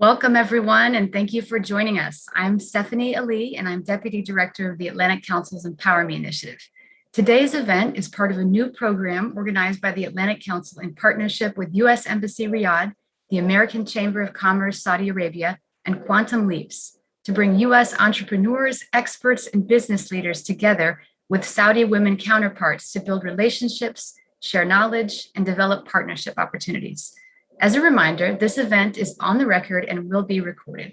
Welcome, everyone, and thank you for joining us. I'm Stephanie Ali, and I'm Deputy Director of the Atlantic Council's Empower Me initiative. Today's event is part of a new program organized by the Atlantic Council in partnership with U.S. Embassy Riyadh, the American Chamber of Commerce Saudi Arabia, and Quantum Leaps to bring U.S. entrepreneurs, experts, and business leaders together with Saudi women counterparts to build relationships, share knowledge, and develop partnership opportunities. As a reminder, this event is on the record and will be recorded.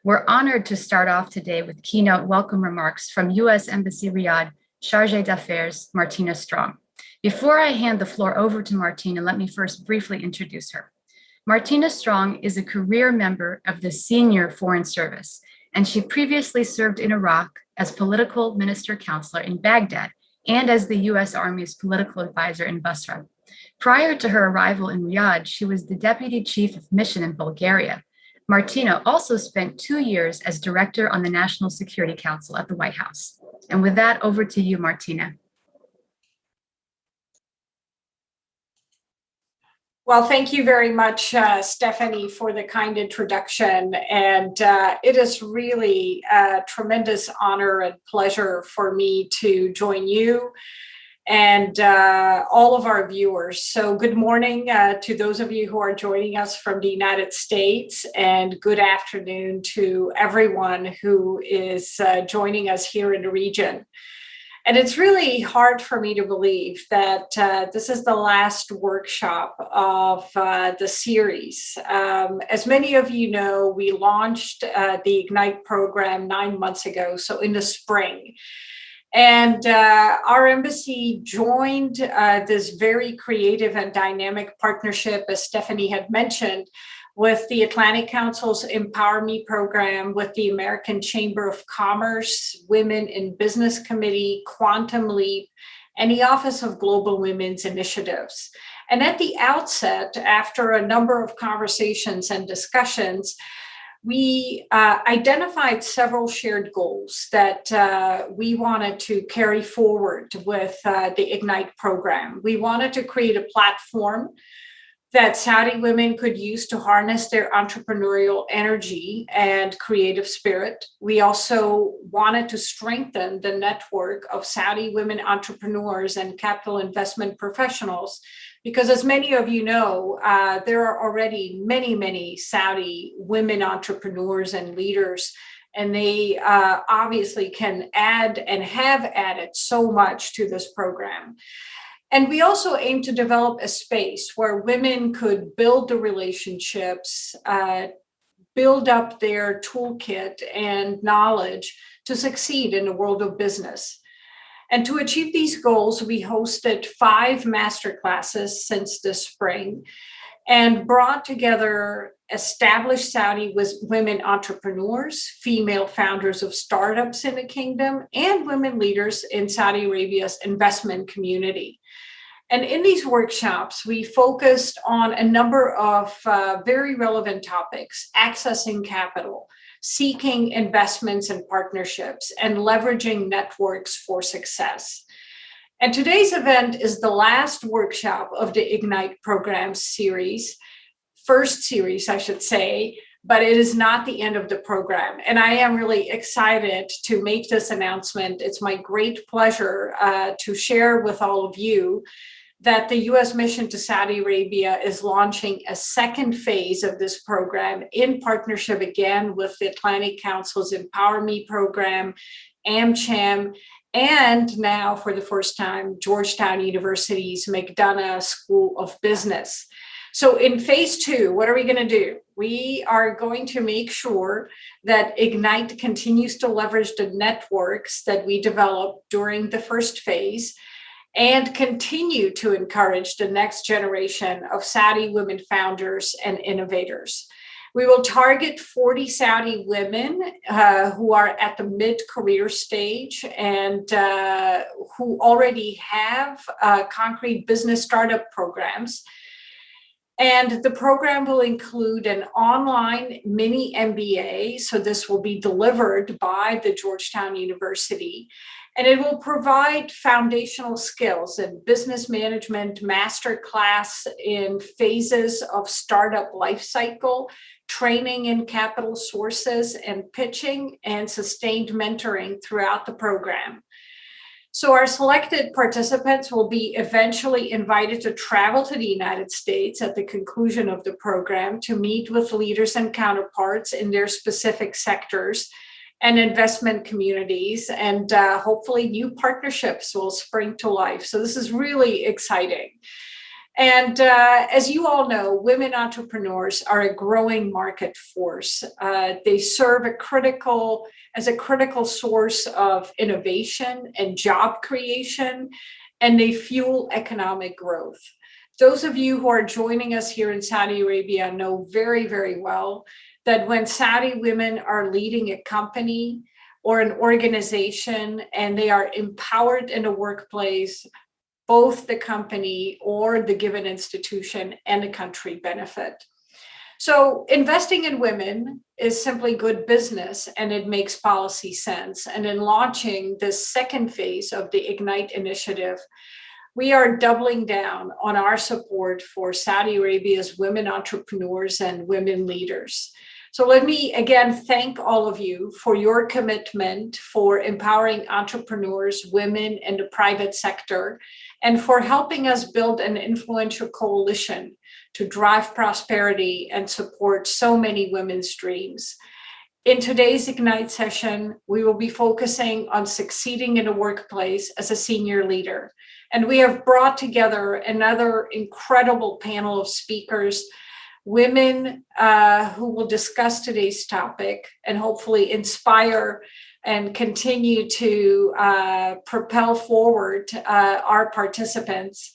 We're honored to start off today with keynote welcome remarks from U.S. Embassy Riyadh Chargé d'Affaires Martina Strong. Before I hand the floor over to Martina, let me first briefly introduce her. Martina Strong is a career member of the Senior Foreign Service, and she previously served in Iraq as political minister counselor in Baghdad and as the U.S. Army's political advisor in Basra. Prior to her arrival in Riyadh, she was the Deputy Chief of Mission in Bulgaria. Martina also spent 2 years as Director on the National Security Council at the White House. And with that, over to you, Martina. Well, thank you very much, Stephanie, for the kind introduction. And it is really a tremendous honor and pleasure for me to join you and all of our viewers. So good morning to those of you who are joining us from the United States, and good afternoon to everyone who is joining us here in the region. And it's really hard for me to believe that this is the last workshop of the series. As many of you know, we launched the Ignite program 9 months ago, so in the spring. And our embassy joined this very creative and dynamic partnership, as Stephanie had mentioned, with the Atlantic Council's Empower Me program, with the American Chamber of Commerce, Women in Business Committee, Quantum Leap, and the Office of Global Women's Initiatives. And at the outset, after a number of conversations and discussions, we identified several shared goals that we wanted to carry forward with the Ignite program. We wanted to create a platform that Saudi women could use to harness their entrepreneurial energy and creative spirit. We also wanted to strengthen the network of Saudi women entrepreneurs and capital investment professionals, because as many of you know, there are already many Saudi women entrepreneurs and leaders, and they obviously can add and have added so much to this program. And we also aim to develop a space where women could build the relationships, build up their toolkit and knowledge to succeed in the world of business. And to achieve these goals, we hosted 5 masterclasses since this spring and brought together established Saudi women entrepreneurs, female founders of startups in the kingdom, and women leaders in Saudi Arabia's investment community. And in these workshops, we focused on a number of very relevant topics: accessing capital, seeking investments and partnerships, and leveraging networks for success. And today's event is the last workshop of the Ignite program series, first series, I should say, but it is not the end of the program. And I am really excited to make this announcement. It's my great pleasure to share with all of you that the U.S. mission to Saudi Arabia is launching a second phase of this program in partnership again with the Atlantic Council's Empower Me program, AmCham, and now for the first time, Georgetown University's McDonough School of Business. So in phase 2, what are we going to do? We are going to make sure that Ignite continues to leverage the networks that we developed during the first phase and continue to encourage the next generation of Saudi women founders and innovators. We will target 40 Saudi women who are at the mid-career stage and who already have concrete business startup programs. And the program will include an online mini MBA. So this will be delivered by the Georgetown University. And it will provide foundational skills in business management, masterclass in phases of startup life cycle, training in capital sources and pitching, and sustained mentoring throughout the program. So our selected participants will be eventually invited to travel to the United States at the conclusion of the program to meet with leaders and counterparts in their specific sectors and investment communities, and hopefully new partnerships will spring to life. So this is really exciting. And as you all know, women entrepreneurs are a growing market force. They serve as a critical source of innovation and job creation, and they fuel economic growth. Those of you who are joining us here in Saudi Arabia know very, very well that when Saudi women are leading a company or an organization and they are empowered in the workplace, both the company or the given institution and the country benefit. So investing in women is simply good business, and it makes policy sense. And in launching this second phase of the Ignite initiative, we are doubling down on our support for Saudi Arabia's women entrepreneurs and women leaders. So let me again thank all of you for your commitment for empowering entrepreneurs, women in the private sector, and for helping us build an influential coalition to drive prosperity and support so many women's dreams. In today's Ignite session, we will be focusing on succeeding in the workplace as a senior leader. And we have brought together another incredible panel of speakers, women who will discuss today's topic and hopefully inspire and continue to propel forward our participants.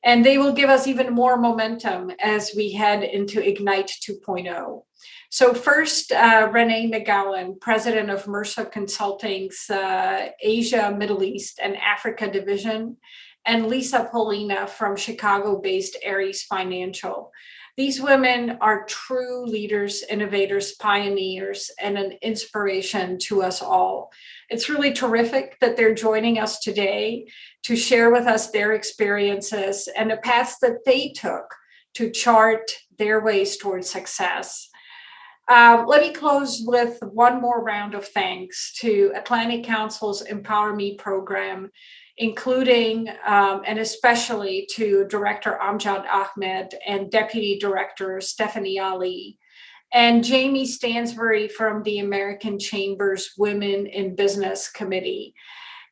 And they will give us even more momentum as we head into Ignite 2.0. So first, Renee McGowan, president of Mercer Consulting's Asia, Middle East, and Africa division, and Lisa Polina from Chicago-based Ares Financial. These women are true leaders, innovators, pioneers, and an inspiration to us all. It's really terrific that they're joining us today to share with us their experiences and the paths that they took to chart their ways towards success. Let me close with one more round of thanks to Atlantic Council's Empower Me program, including and especially to Director Amjad Ahmed and Deputy Director Stephanie Ali, and Jamie Stansbury from the American Chamber's Women in Business Committee.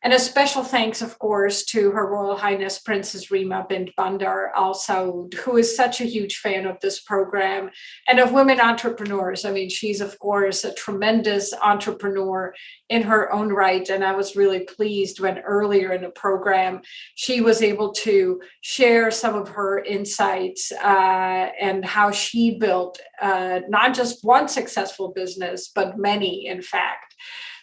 And a special thanks, of course, to Her Royal Highness Princess Rima bint Bandar Al Saud, who is such a huge fan of this program and of women entrepreneurs. I mean, she's, of course, a tremendous entrepreneur in her own right. And I was really pleased when earlier in the program, she was able to share some of her insights and how she built not just one successful business, but many, in fact.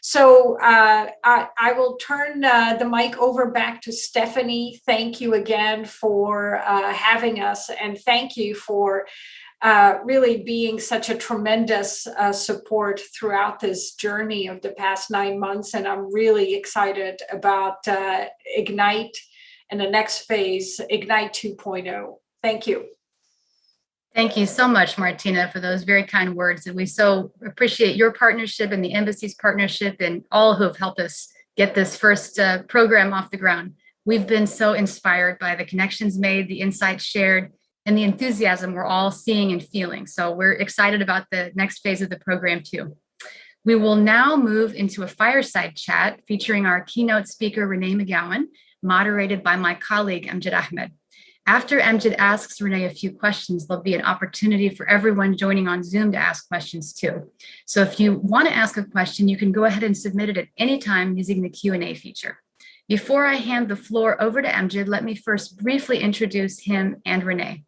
So I will turn the mic over back to Stephanie. Thank you again for having us, and thank you for really being such a tremendous support throughout this journey of the past 9 months. And I'm really excited about Ignite and the next phase, Ignite 2.0. Thank you. Thank you so much, Martina, for those very kind words. And we so appreciate your partnership and the embassy's partnership and all who have helped us get this first program off the ground. We've been so inspired by the connections made, the insights shared, and the enthusiasm we're all seeing and feeling. So we're excited about the next phase of the program too. We will now move into a fireside chat featuring our keynote speaker, Renee McGowan, moderated by my colleague, Amjad Ahmed. After Amjad asks Renee a few questions, there'll be an opportunity for everyone joining on Zoom to ask questions too. So if you want to ask a question, you can go ahead and submit it at any time using the Q&A feature. Before I hand the floor over to Amjad, let me first briefly introduce him and Renee.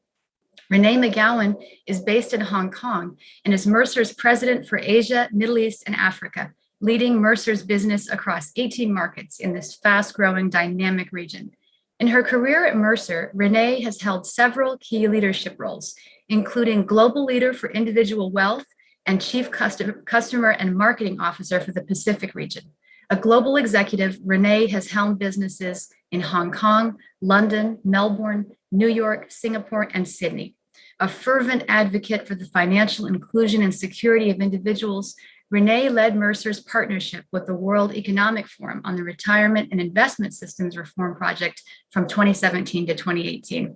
Renee McGowan is based in Hong Kong and is Mercer's president for Asia, Middle East, and Africa, leading Mercer's business across 18 markets in this fast-growing, dynamic region. In her career at Mercer, Renee has held several key leadership roles, including Global Leader for Individual Wealth and Chief Customer and Marketing Officer for the Pacific region. A global executive, Renee has helmed businesses in Hong Kong, London, Melbourne, New York, Singapore, and Sydney. A fervent advocate for the financial inclusion and security of individuals, Renee led Mercer's partnership with the World Economic Forum on the Retirement and Investment Systems Reform Project from 2017 to 2018.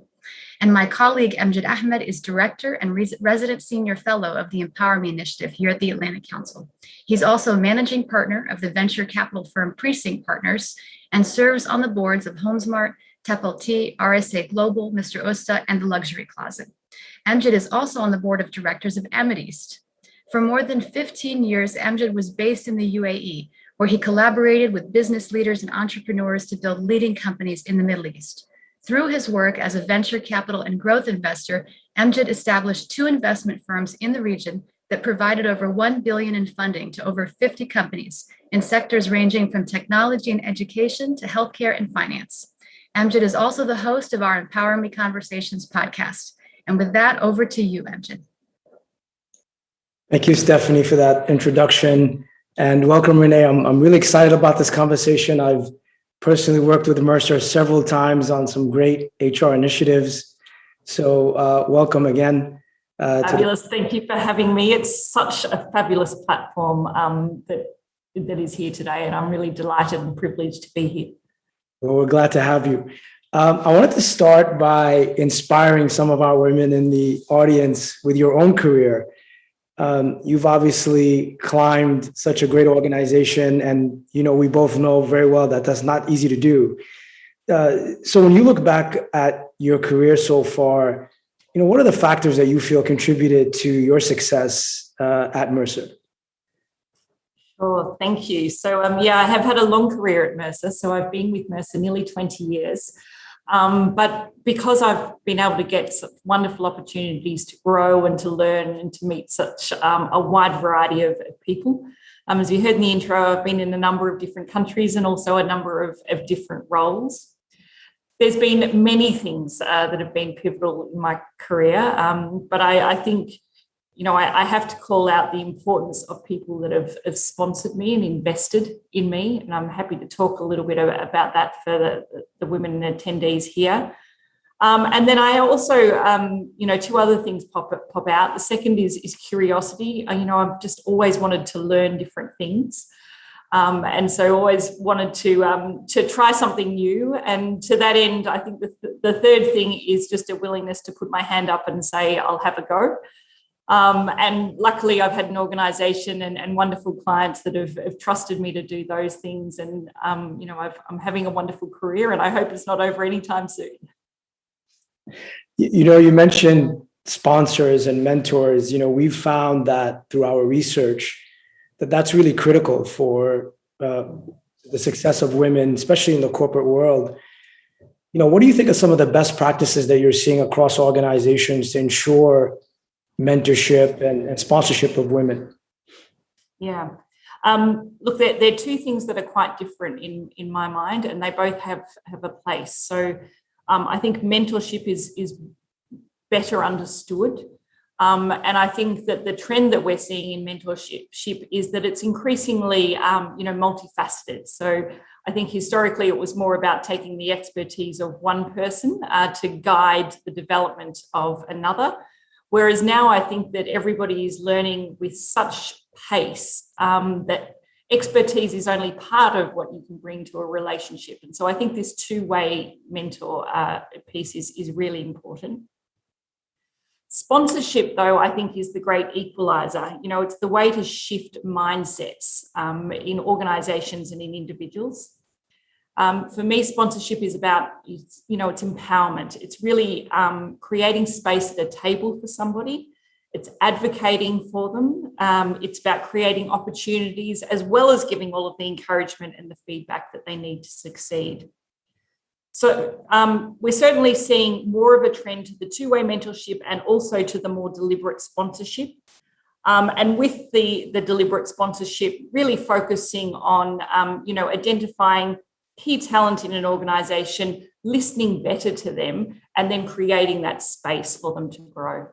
And my colleague, Amjad Ahmed, is Director and Resident Senior Fellow of the Empower Me Initiative here at the Atlantic Council. He's also Managing Partner of the venture capital firm Precinct Partners and serves on the boards of HomeSmart, Tepelty, RSA Global, Mr. Osta, and the Luxury Closet. Amjad is also on the board of directors of Amethyst. For more than 15 years, Amjad was based in the UAE, where he collaborated with business leaders and entrepreneurs to build leading companies in the Middle East. Through his work as a venture capital and growth investor, Amjad established 2 investment firms in the region that provided over $1 billion in funding to over 50 companies in sectors ranging from technology and education to healthcare and finance. Amjad is also the host of our Empower Me Conversations podcast. And with that, over to you, Amjad. Thank you, Stephanie, for that introduction. And welcome, Renee. I'm really excited about this conversation. I've personally worked with Mercer several times on some great HR initiatives. So welcome again. Fabulous. Thank you for having me. It's such a fabulous platform that is here today, and I'm really delighted and privileged to be here. Well, we're glad to have you. I wanted to start by inspiring some of our women in the audience with your own career. You've obviously climbed such a great organization, and we both know very well that that's not easy to do. So when you look back at your career so far, what are the factors that you feel contributed to your success at Mercer? Sure, thank you. So I have had a long career at Mercer. So I've been with Mercer nearly 20 years. But because I've been able to get such wonderful opportunities to grow and to learn and to meet such a wide variety of people, as you heard in the intro, I've been in a number of different countries and also a number of different roles. There's been many things that have been pivotal in my career, but I think, I have to call out the importance of people that have sponsored me and invested in me. And I'm happy to talk a little bit about that for the women and attendees here. And then I also, 2 other things pop out. The second is curiosity. I've just always wanted to learn different things. And so always wanted to try something new. And to that end, I think the third thing is just a willingness to put my hand up and say, I'll have a go. And luckily, I've had an organisation and wonderful clients that have trusted me to do those things. And, I'm having a wonderful career, and I hope it's not over anytime soon. You mentioned sponsors and mentors. We've found that through our research that's really critical for the success of women, especially in the corporate world. What do you think are some of the best practices that you're seeing across organizations to ensure mentorship and sponsorship of women? Yeah. Look, there are 2 things that are quite different in my mind, and they both have a place. So I think mentorship is better understood. And I think that the trend that we're seeing in mentorship is that it's increasingly, multifaceted. So I think historically it was more about taking the expertise of one person to guide the development of another. Whereas now I think that everybody is learning with such pace that expertise is only part of what you can bring to a relationship. And so I think this 2-way mentor piece is really important. Sponsorship, though, I think is the great equalizer. It's the way to shift mindsets in organizations and in individuals. For me, sponsorship is about, it's empowerment. It's really creating space at a table for somebody. It's advocating for them. It's about creating opportunities as well as giving all of the encouragement and the feedback that they need to succeed. So we're certainly seeing more of a trend to the 2-way mentorship and also to the more deliberate sponsorship. And with the deliberate sponsorship, really focusing on, identifying key talent in an organization, listening better to them, and then creating that space for them to grow.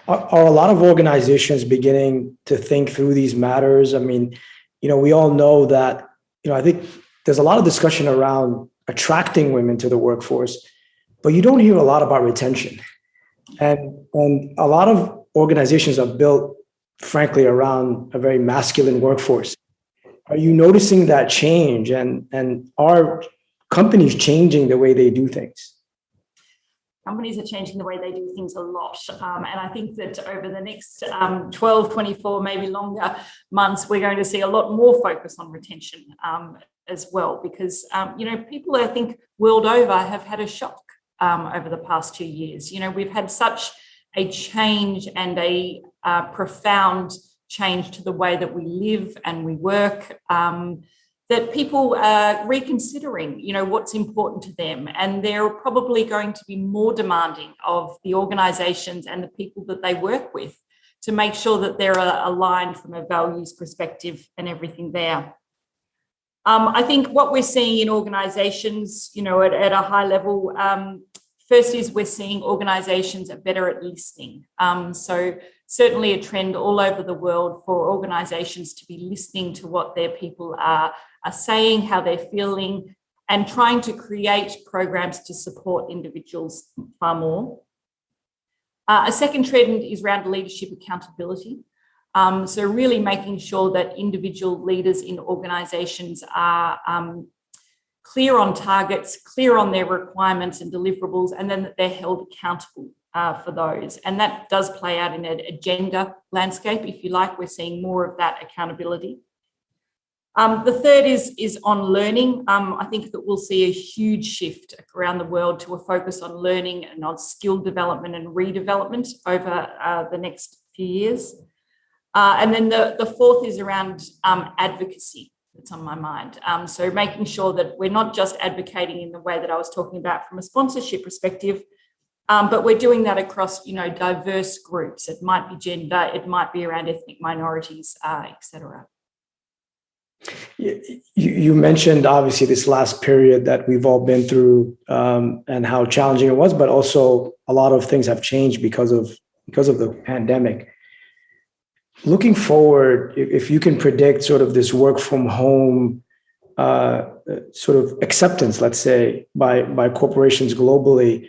Are a lot of organizations beginning to think through these matters? I mean, we all know that, I think there's a lot of discussion around attracting women to the workforce, but you don't hear a lot about retention. And a lot of organizations are built, frankly, around a very masculine workforce. Are you noticing that change? And are companies changing the way they do things? Companies are changing the way they do things a lot. And I think that over the next 12, 24, maybe longer months, we're going to see a lot more focus on retention as well, because, people, I think, world over have had a shock over the past 2 years. We've had such a change and a profound change to the way that we live and we work, that people are reconsidering, what's important to them. And they're probably going to be more demanding of the organizations and the people that they work with to make sure that they're aligned from a values perspective and everything there. I think what we're seeing in organizations, at a high level, first is we're seeing organizations are better at listening. So certainly a trend all over the world for organizations to be listening to what their people are saying, how they're feeling, and trying to create programs to support individuals far more. A second trend is around leadership accountability. So really making sure that individual leaders in organizations are clear on targets, clear on their requirements and deliverables, and then that they're held accountable for those. And that does play out in a gender landscape, if you like. We're seeing more of that accountability. The third is on learning. I think that we'll see a huge shift around the world to a focus on learning and on skill development and redevelopment over the next few years. And then the fourth is around advocacy. That's on my mind. So making sure that we're not just advocating in the way that I was talking about from a sponsorship perspective, but we're doing that across, diverse groups. It might be gender, it might be around ethnic minorities, etc. You mentioned obviously this last period that we've all been through and how challenging it was, but also a lot of things have changed because of the pandemic. Looking forward, if you can predict sort of this work from home sort of acceptance, let's say, by corporations globally,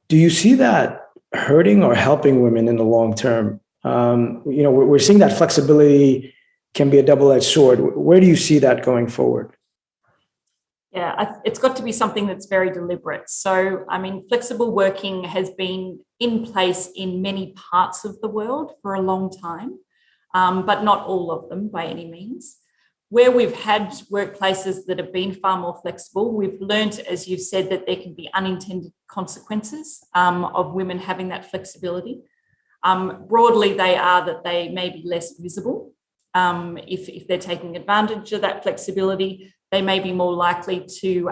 do you see that hurting or helping women in the long term? We're seeing that flexibility can be a double-edged sword. Where do you see that going forward? Yeah, it's got to be something that's very deliberate. So, flexible working has been in place in many parts of the world for a long time, but not all of them by any means. Where we've had workplaces that have been far more flexible, we've learned, as you've said, that there can be unintended consequences of women having that flexibility. Broadly, they are that they may be less visible. If they're taking advantage of that flexibility, they may be more likely to,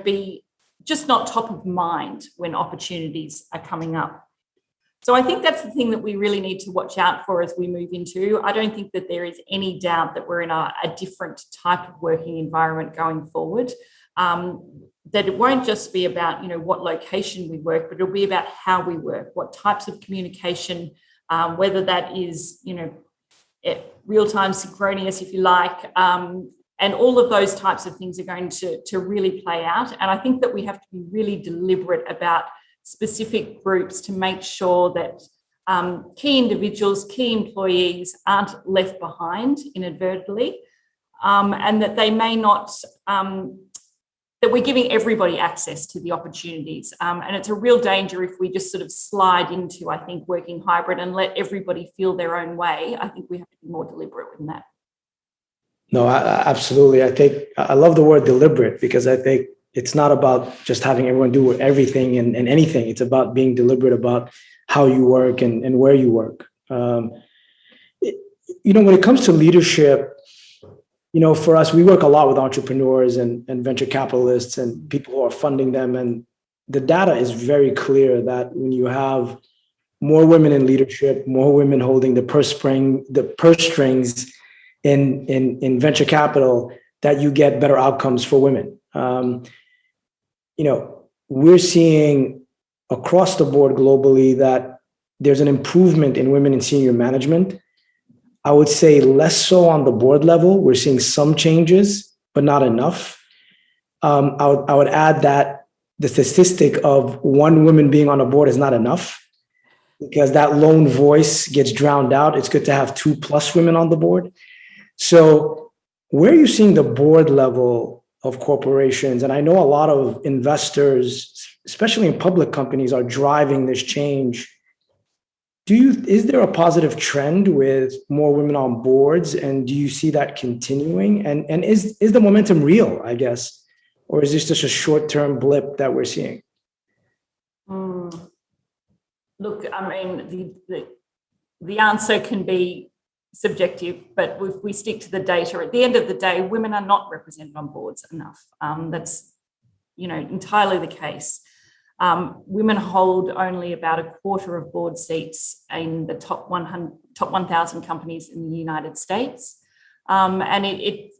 be just not top of mind when opportunities are coming up. So I think that's the thing that we really need to watch out for as we move into. I don't think that there is any doubt that we're in a different type of working environment going forward. That it won't just be about, what location we work, but it'll be about how we work, what types of communication, whether that is, real-time synchronous, if you like, and all of those types of things are going to really play out. And I think that we have to be really deliberate about specific groups to make sure that key individuals, key employees aren't left behind inadvertently, and that they may not, that we're giving everybody access to the opportunities. And it's a real danger if we just sort of slide into, I think, working hybrid and let everybody feel their own way. I think we have to be more deliberate in that. No, absolutely. I think I love the word deliberate, because I think it's not about just having everyone do everything and anything. It's about being deliberate about how you work and where you work. When it comes to leadership, for us, we work a lot with entrepreneurs and venture capitalists and people who are funding them. And the data is very clear that when you have more women in leadership, more women holding the purse strings in venture capital, that you get better outcomes for women. We're seeing across the board globally that there's an improvement in women in senior management. I would say less so on the board level. We're seeing some changes, but not enough. I would add that the statistic of one woman being on a board is not enough, because that lone voice gets drowned out. It's good to have 2+ women on the board. So where are you seeing the board level of corporations? And I know a lot of investors, especially in public companies, are driving this change. Is there a positive trend with more women on boards? And do you see that continuing? And is the momentum real, I guess? Or is this just a short-term blip that we're seeing? Look, I mean, the answer can be subjective, but if we stick to the data, at the end of the day, women are not represented on boards enough. That's, entirely the case. Women hold only about a quarter of board seats in the top 1,000 companies in the United States. And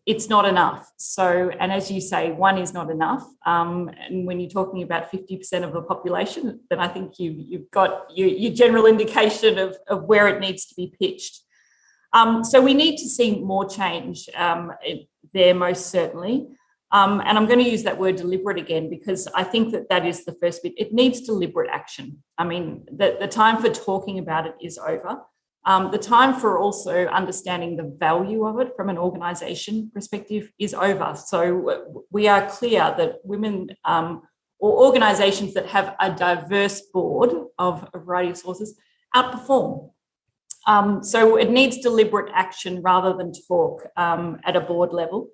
it's not enough. So, and as you say, one is not enough. And when you're talking about 50% of the population, then I think you've got your general indication of where it needs to be pitched. So we need to see more change there, most certainly. And I'm going to use that word deliberate again, because I think that is the first bit. It needs deliberate action. I mean, the time for talking about it is over. The time for also understanding the value of it from an organisation perspective is over. So we are clear that women or organisations that have a diverse board of a variety of sources outperform. So it needs deliberate action rather than talk at a board level.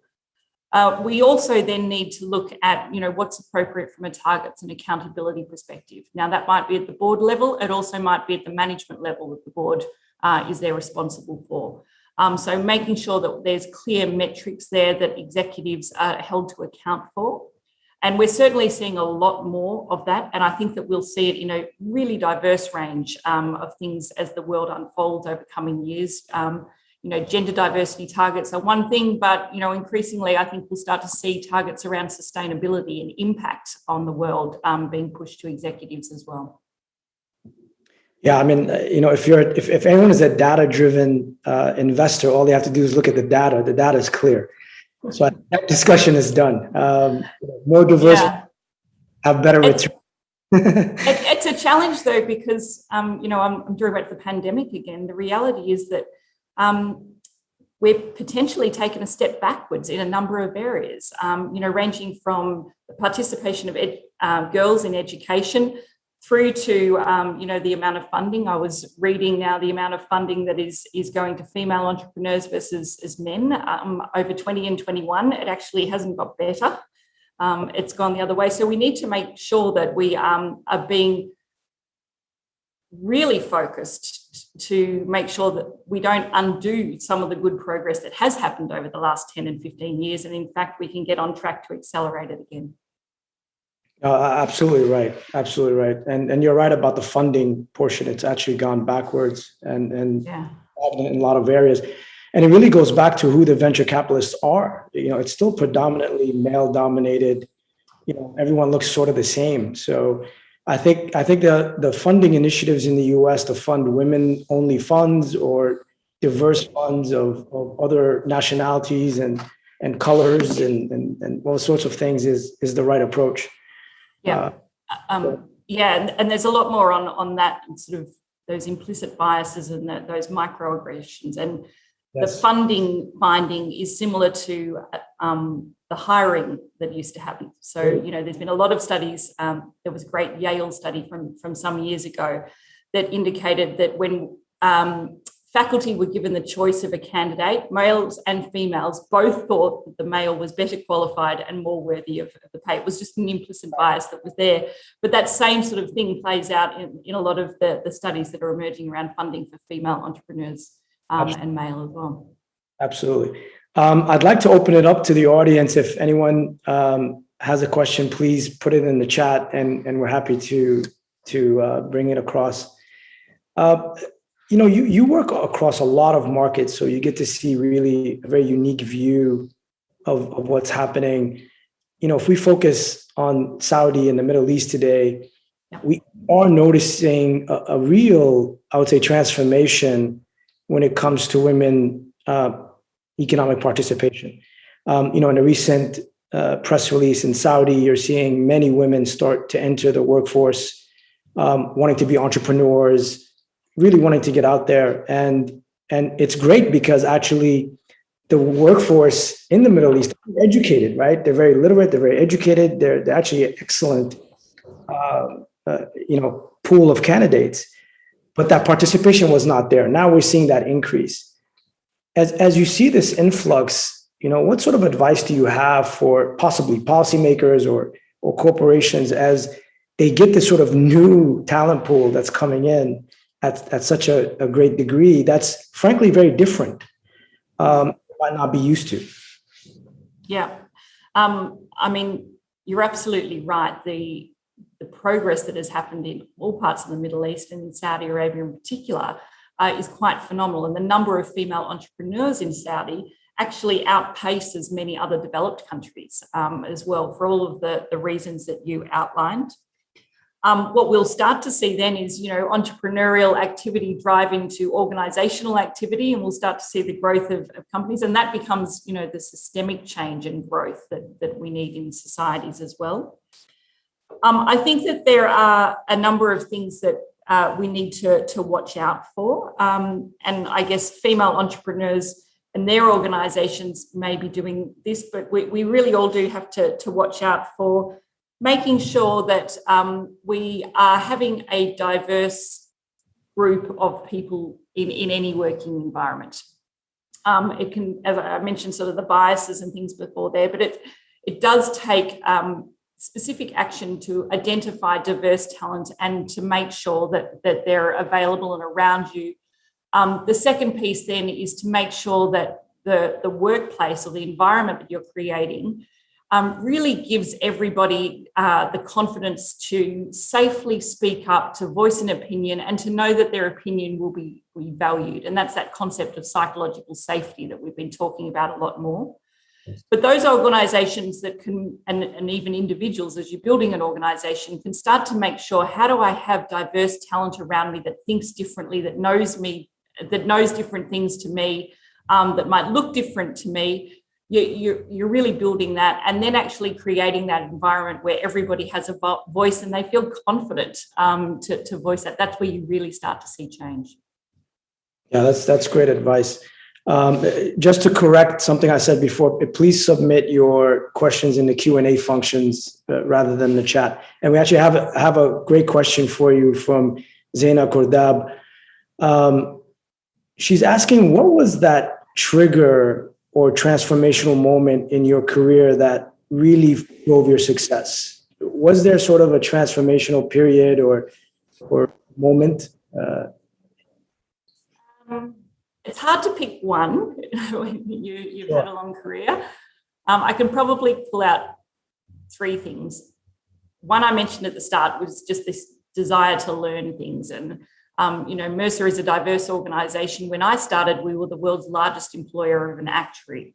We also then need to look at, what's appropriate from a targets and accountability perspective. Now, that might be at the board level. It also might be at the management level that the board is there responsible for. So making sure that there's clear metrics there that executives are held to account for. And we're certainly seeing a lot more of that. And I think that we'll see it in a really diverse range of things as the world unfolds over coming years. Gender diversity targets are one thing, but, increasingly, I think we'll start to see targets around sustainability and impact on the world being pushed to executives as well. Yeah, I mean, if anyone is a data-driven investor, all they have to do is look at the data. The data is clear. So that discussion is done. More diverse, have better return. It's a challenge, though, because, I'm talking about the pandemic again. The reality is that we're potentially taking a step backwards in a number of areas, ranging from the participation of girls in education through to, the amount of funding. I was reading now the amount of funding that is going to female entrepreneurs versus men over 20 and 21. It actually hasn't got better. It's gone the other way. So we need to make sure that we are being really focused to make sure that we don't undo some of the good progress that has happened over the last 10 and 15 years. And in fact, we can get on track to accelerate it again. Absolutely right. Absolutely right. And you're right about the funding portion. It's actually gone backwards and in a lot of areas. And it really goes back to who the venture capitalists are. It's still predominantly male dominated. Everyone looks sort of the same. So I think the funding initiatives in the US to fund women-only funds or diverse funds of other nationalities and colors and all sorts of things is the right approach. Yeah. And there's a lot more on that and sort of those implicit biases and those microaggressions. And the funding finding is similar to the hiring that used to happen. So, there's been a lot of studies. There was a great Yale study from some years ago that indicated that when faculty were given the choice of a candidate, males and females both thought that the male was better qualified and more worthy of the pay. It was just an implicit bias that was there. But that same sort of thing plays out in a lot of the studies that are emerging around funding for female entrepreneurs and male as well. Absolutely. I'd like to open it up to the audience. If anyone has a question, please put it in the chat and we're happy to bring it across. You work across a lot of markets, so you get to see really a very unique view of what's happening. If we focus on Saudi and the Middle East today, we are noticing a real, I would say, transformation when it comes to women economic participation. In a recent press release in Saudi, you're seeing many women start to enter the workforce, wanting to be entrepreneurs, really wanting to get out there. And it's great because actually the workforce in the Middle East are educated, right? They're very literate, they're very educated, they're actually an excellent pool of candidates. But that participation was not there. Now we're seeing that increase. As you see this influx, what sort of advice do you have for possibly policymakers or corporations as they get this sort of new talent pool that's coming in at such a great degree that's frankly very different, might not be used to? Yeah. You're absolutely right. The progress that has happened in all parts of the Middle East and in Saudi Arabia in particular is quite phenomenal. And the number of female entrepreneurs in Saudi actually outpaces many other developed countries as well, for all of the reasons that you outlined. What we'll start to see then is, entrepreneurial activity drive into organizational activity, and we'll start to see the growth of companies. And that becomes, the systemic change and growth that we need in societies as well. I think that there are a number of things that we need to watch out for. And I guess female entrepreneurs and their organizations may be doing this, but we really all do have to watch out for making sure that we are having a diverse group of people in any working environment. It can, as I mentioned, sort of the biases and things before there, but it does take specific action to identify diverse talent and to make sure that they're available and around you. The second piece then is to make sure that the workplace or the environment that you're creating really gives everybody the confidence to safely speak up, to voice an opinion, and to know that their opinion will be valued. And that's that concept of psychological safety that we've been talking about a lot more. But those organizations that can, and even individuals, as you're building an organization, can start to make sure, how do I have diverse talent around me that thinks differently, that knows me, that knows different things to me, that might look different to me. You're really building that, and then actually creating that environment where everybody has a voice and they feel confident to voice that. That's where you really start to see change. Yeah, that's great advice. Just to correct something I said before, please submit your questions in the Q&A functions rather than the chat. And we actually have a great question for you from Zaina Kordab. She's asking, what was that trigger or transformational moment in your career that really drove your success? Was there sort of a transformational period or moment? It's hard to pick one when you've had a long career. I can probably pull out three things. One I mentioned at the start was just this desire to learn things. And, Mercer is a diverse organisation. When I started, we were the world's largest employer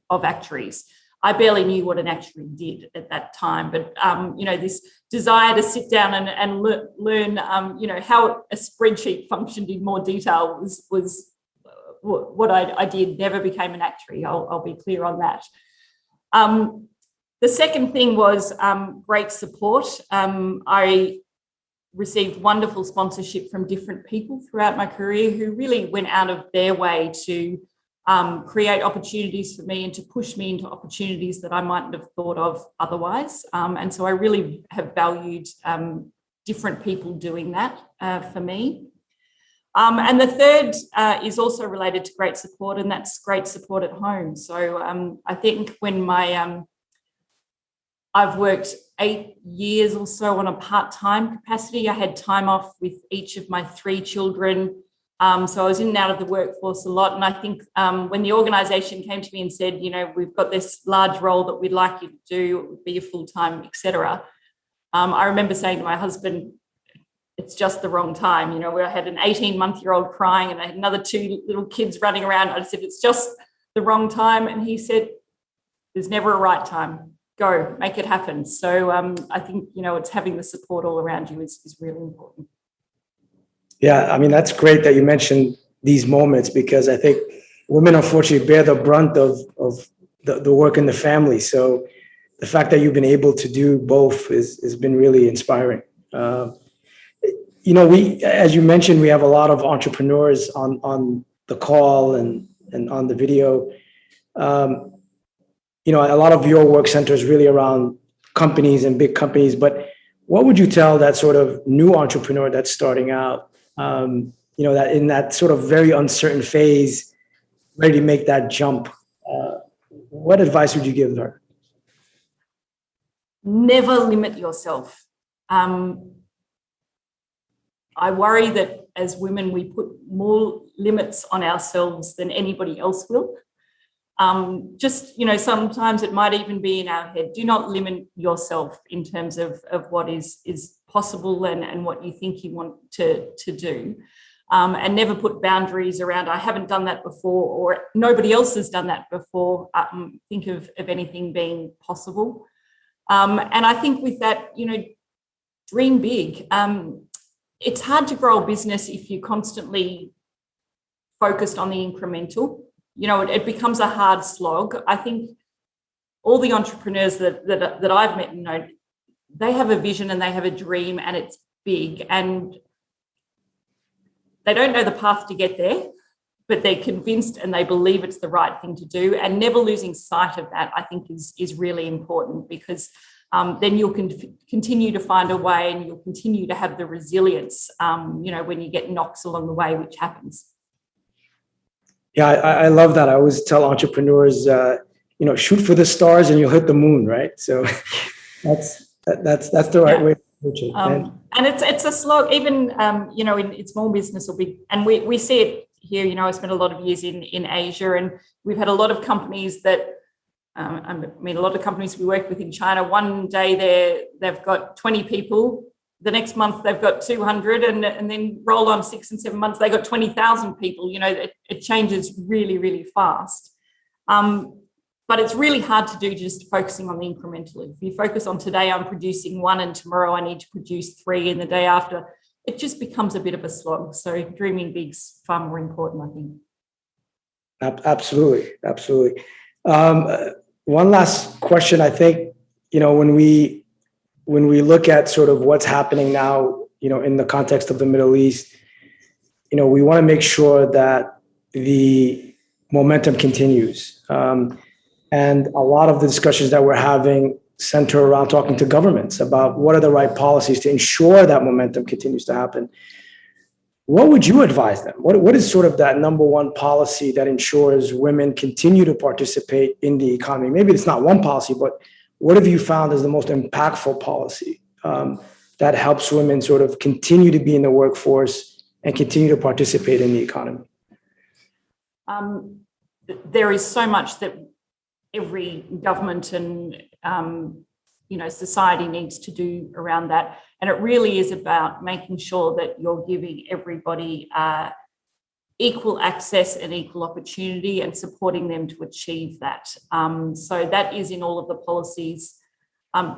of actuaries. I barely knew what an actuary did at that time, but, this desire to sit down and learn, how a spreadsheet functioned in more detail was what I did. Never became an actuary. I'll be clear on that. The second thing was great support. I received wonderful sponsorship from different people throughout my career who really went out of their way to create opportunities for me and to push me into opportunities that I mightn't have thought of otherwise. And so I really have valued different people doing that for me. And the third is also related to great support, and that's great support at home. So I think when I've worked 8 years or so on a part-time capacity, I had time off with each of my 3 children. So I was in and out of the workforce a lot. And I think when the organisation came to me and said, we've got this large role that we'd like you to do, it would be a full-time, etc. I remember saying to my husband, it's just the wrong time. Where I had an 18-month-year-old crying and I had another 2 little kids running around. I said, it's just the wrong time. And he said, There's never a right time. Go, make it happen. So I think, it's having the support all around you is really important. Yeah, I mean, that's great that you mentioned these moments, because I think women unfortunately bear the brunt of the work in the family. So the fact that you've been able to do both has been really inspiring. As you mentioned, we have a lot of entrepreneurs on the call and on the video. A lot of your work centers really around companies and big companies, but what would you tell that sort of new entrepreneur that's starting out, that in that sort of very uncertain phase, ready to make that jump? What advice would you give her? Never limit yourself. I worry that as women, we put more limits on ourselves than anybody else will. Sometimes it might even be in our head. Do not limit yourself in terms of what is possible and what you think you want to do. And never put boundaries around, I haven't done that before, or nobody else has done that before. Think of anything being possible. And I think with that, dream big. It's hard to grow a business if you're constantly focused on the incremental. It becomes a hard slog. I think all the entrepreneurs that I've met, they have a vision and they have a dream, and it's big, and they don't know the path to get there, but they're convinced and they believe it's the right thing to do. And never losing sight of that, I think, is really important, because then you'll continue to find a way, and you'll continue to have the resilience, when you get knocks along the way, which happens. Yeah, I love that. I always tell entrepreneurs, shoot for the stars and you'll hit the moon, right? So that's the right way to approach it. And it's a slog, even in small business or big, and we see it here. I spent a lot of years in Asia, and we've had a lot of companies that. A lot of companies we work with in China, one day they've got 20 people, the next month they've got 200, and then roll on 6 and 7 months, they got 20,000 people. It changes really, really fast. But it's really hard to do just focusing on the incremental. If you focus on today, I'm producing 1, and tomorrow I need to produce 3, and the day after, it just becomes a bit of a slog. So dreaming big's far more important, I think. Absolutely. One last question. I think, when we look at sort of what's happening now, in the context of the Middle East, we want to make sure that the momentum continues. And a lot of the discussions that we're having center around talking to governments about what are the right policies to ensure that momentum continues to happen. What would you advise them? What is sort of that number one policy that ensures women continue to participate in the economy? Maybe it's not one policy, but what have you found as the most impactful policy that helps women sort of continue to be in the workforce and continue to participate in the economy? There is so much that every government and society needs to do around that. And it really is about making sure that you're giving everybody equal access and equal opportunity, and supporting them to achieve that. So that is in all of the policies,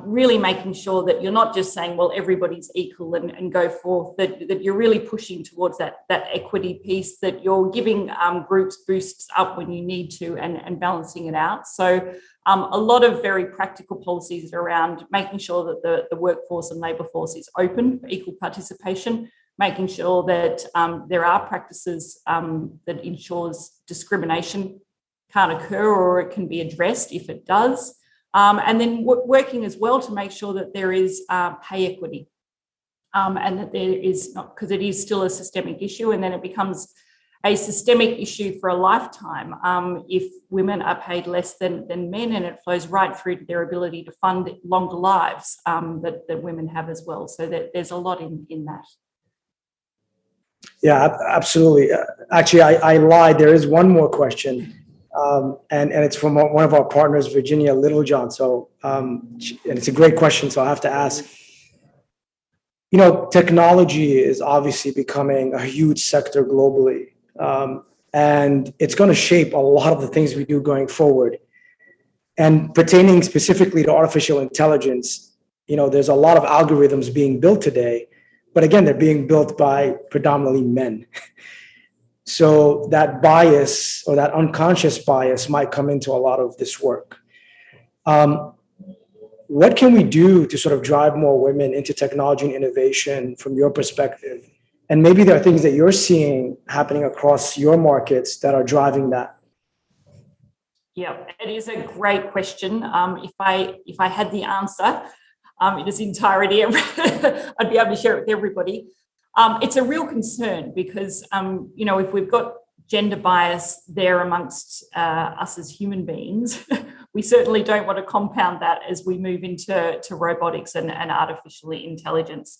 really making sure that you're not just saying, well, everybody's equal and go forth, that you're really pushing towards that equity piece, that you're giving groups boosts up when you need to, and balancing it out. So a lot of very practical policies around making sure that the workforce and labour force is open for equal participation, making sure that there are practices that ensures discrimination can't occur, or it can be addressed if it does. And then working as well to make sure that there is pay equity, and that there is not, because it is still a systemic issue, and then it becomes a systemic issue for a lifetime if women are paid less than men, and it flows right through to their ability to fund longer lives that women have as well. So that there's a lot in that. Yeah, absolutely. Actually, I lied. There is one more question. And it's from one of our partners, Virginia Littlejohn. So, and it's a great question. So I have to ask, technology is obviously becoming a huge sector globally. And it's going to shape a lot of the things we do going forward. And pertaining specifically to artificial intelligence, there's a lot of algorithms being built today, but again, they're being built by predominantly men. So that bias or that unconscious bias might come into a lot of this work. What can we do to sort of drive more women into technology and innovation from your perspective? And maybe there are things that you're seeing happening across your markets that are driving that. Yeah, it is a great question. If I had the answer in its entirety, I'd be able to share it with everybody. It's a real concern because, if we've got gender bias there amongst us as human beings, we certainly don't want to compound that as we move into robotics and artificial intelligence.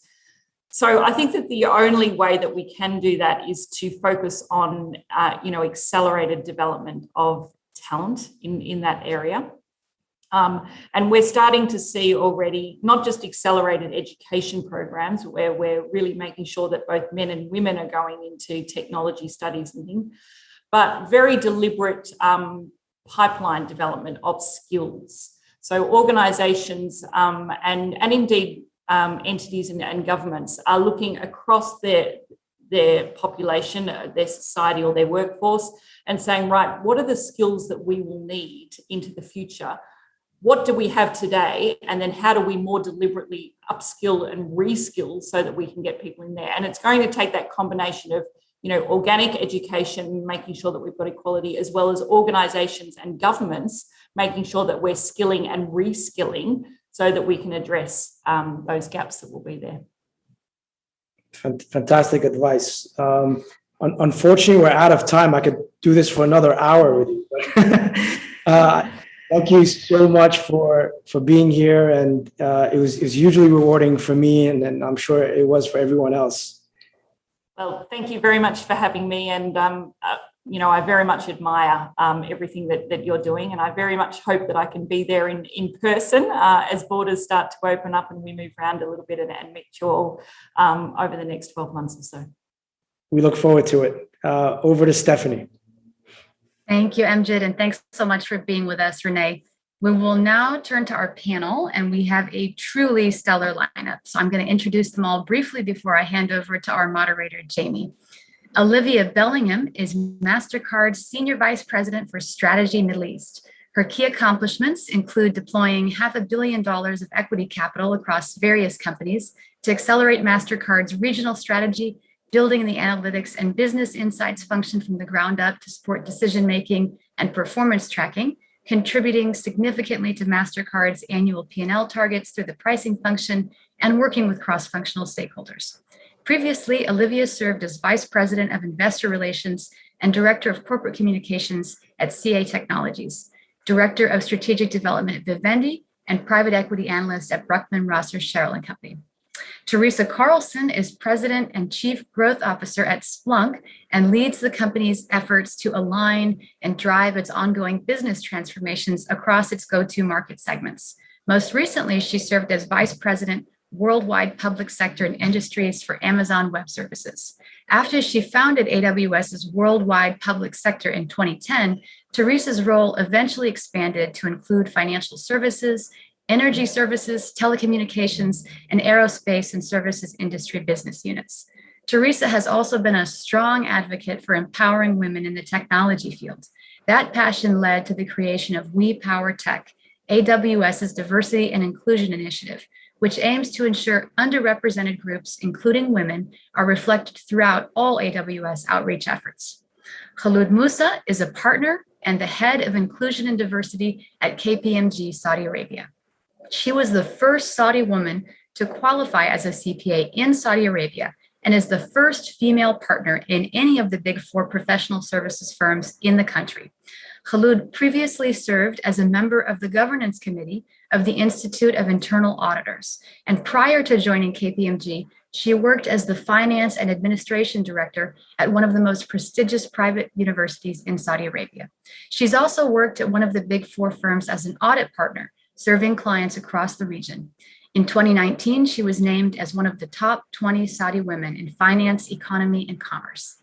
So I think that the only way that we can do that is to focus on, accelerated development of talent in that area. And we're starting to see already not just accelerated education programs where we're really making sure that both men and women are going into technology studies and things, but very deliberate pipeline development of skills. So organisations and indeed entities and governments are looking across their population, their society or their workforce and saying, right, what are the skills that we will need into the future? What do we have today? And then how do we more deliberately upskill and reskill so that we can get people in there? And it's going to take that combination of, organic education, making sure that we've got equality, as well as organisations and governments, making sure that we're skilling and reskilling so that we can address those gaps that will be there. Fantastic advice. Unfortunately, we're out of time. I could do this for another hour with you. Thank you so much for being here, and it was hugely rewarding for me, and I'm sure it was for everyone else. Well, thank you very much for having me, and I very much admire everything that you're doing, and I very much hope that I can be there in person as borders start to open up and we move around a little bit and meet you all over the next 12 months or so. We look forward to it. Over to Stephanie. Thank you, Amjad, and thanks so much for being with us, Renee. We will now turn to our panel, and we have a truly stellar lineup. So I'm going to introduce them all briefly before I hand over to our moderator, Jamie. Olivia Bellingham is Mastercard's Senior Vice President for Strategy Middle East. Her key accomplishments include deploying $500 million of equity capital across various companies to accelerate Mastercard's regional strategy, building the analytics and business insights function from the ground up to support decision-making and performance tracking, contributing significantly to Mastercard's annual P&L targets through the pricing function and working with cross-functional stakeholders. Previously, Olivia served as Vice President of Investor Relations and Director of Corporate Communications at CA Technologies, Director of Strategic Development at Vivendi, and Private Equity Analyst at Bruckman Rosser Sherrill & Company. Teresa Carlson is President and Chief Growth Officer at Splunk and leads the company's efforts to align and drive its ongoing business transformations across its go-to market segments. Most recently, she served as Vice President, Worldwide Public Sector and Industries for Amazon Web Services. After she founded AWS's Worldwide Public Sector in 2010, Teresa's role eventually expanded to include financial services, energy services, telecommunications, and aerospace and services industry business units. Teresa has also been a strong advocate for empowering women in the technology field. That passion led to the creation of We Power Tech, AWS's diversity and inclusion initiative, which aims to ensure underrepresented groups, including women, are reflected throughout all AWS outreach efforts. Khaloud Musa is a partner and the head of inclusion and diversity at KPMG Saudi Arabia. She was the first Saudi woman to qualify as a CPA in Saudi Arabia and is the first female partner in any of the Big Four professional services firms in the country. Khaloud previously served as a member of the governance committee of the Institute of Internal Auditors, and prior to joining KPMG, she worked as the finance and administration director at one of the most prestigious private universities in Saudi Arabia. She's also worked at one of the Big Four firms as an audit partner, serving clients across the region. In 2019, she was named as one of the top 20 Saudi women in finance, economy, and commerce.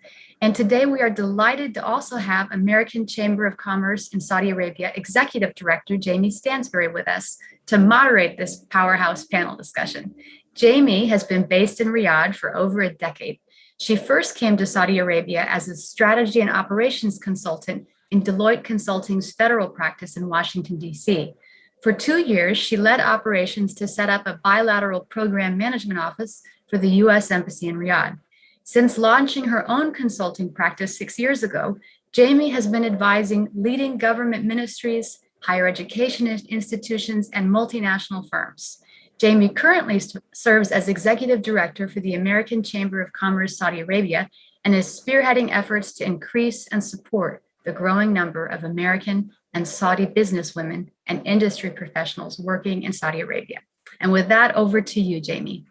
And today we are delighted to also have American Chamber of Commerce in Saudi Arabia Executive Director Jamie Stansbury with us to moderate this powerhouse panel discussion. Jamie has been based in Riyadh for over a decade. She first came to Saudi Arabia as a strategy and operations consultant in Deloitte Consulting's federal practice in Washington, D.C. For 2 years, she led operations to set up a bilateral program management office for the U.S. Embassy in Riyadh. Since launching her own consulting practice 6 years ago, Jamie has been advising leading government ministries, higher education institutions, and multinational firms. Jamie currently serves as Executive Director for the American Chamber of Commerce Saudi Arabia and is spearheading efforts to increase and support the growing number of American and Saudi businesswomen and industry professionals working in Saudi Arabia. And with that, over to you, Jamie.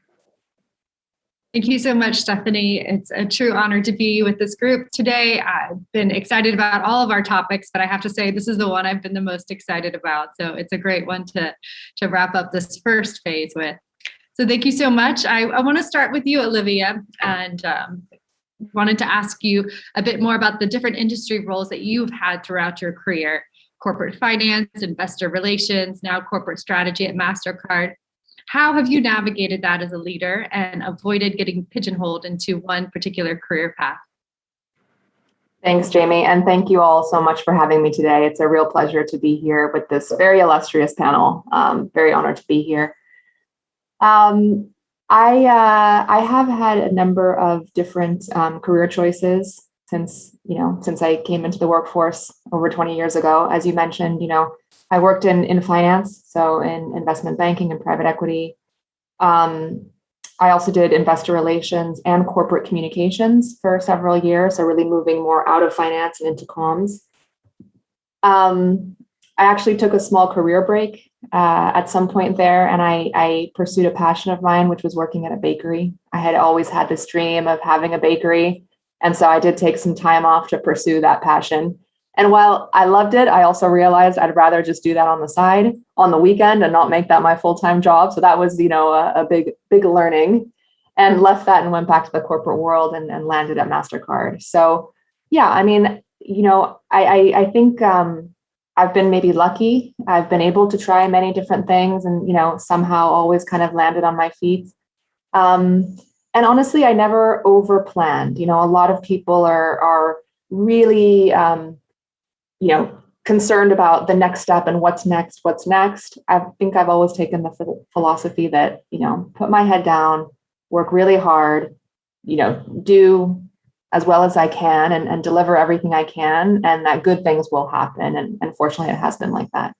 Thank you so much, Stephanie. It's a true honor to be with this group today. I've been excited about all of our topics, but I have to say this is the one I've been the most excited about. So it's a great one to wrap up this first phase with. So thank you so much. I want to start with you, Olivia, and wanted to ask you a bit more about the different industry roles that you've had throughout your career: corporate finance, investor relations, now corporate strategy at Mastercard. How have you navigated that as a leader and avoided getting pigeonholed into one particular career path? Thanks, Jamie, and thank you all so much for having me today. It's a real pleasure to be here with this very illustrious panel. Very honored to be here. I have had a number of different career choices since I came into the workforce over 20 years ago. As you mentioned, I worked in finance, so in investment banking and private equity. I also did investor relations and corporate communications for several years, so really moving more out of finance and into comms. I actually took a small career break at some point there, and I pursued a passion of mine, which was working at a bakery. I had always had this dream of having a bakery, and so I did take some time off to pursue that passion. And while I loved it, I also realized I'd rather just do that on the side, on the weekend, and not make that my full-time job. So that was, a big learning, and left that and went back to the corporate world and landed at Mastercard. So, yeah, I mean, I think I've been maybe lucky. I've been able to try many different things and, somehow always kind of landed on my feet. And honestly, I never over-planned. A lot of people are really, concerned about the next step and what's next. I think I've always taken the philosophy that, put my head down, work really hard, do as well as I can and deliver everything I can, and that good things will happen. And unfortunately, it has been like that.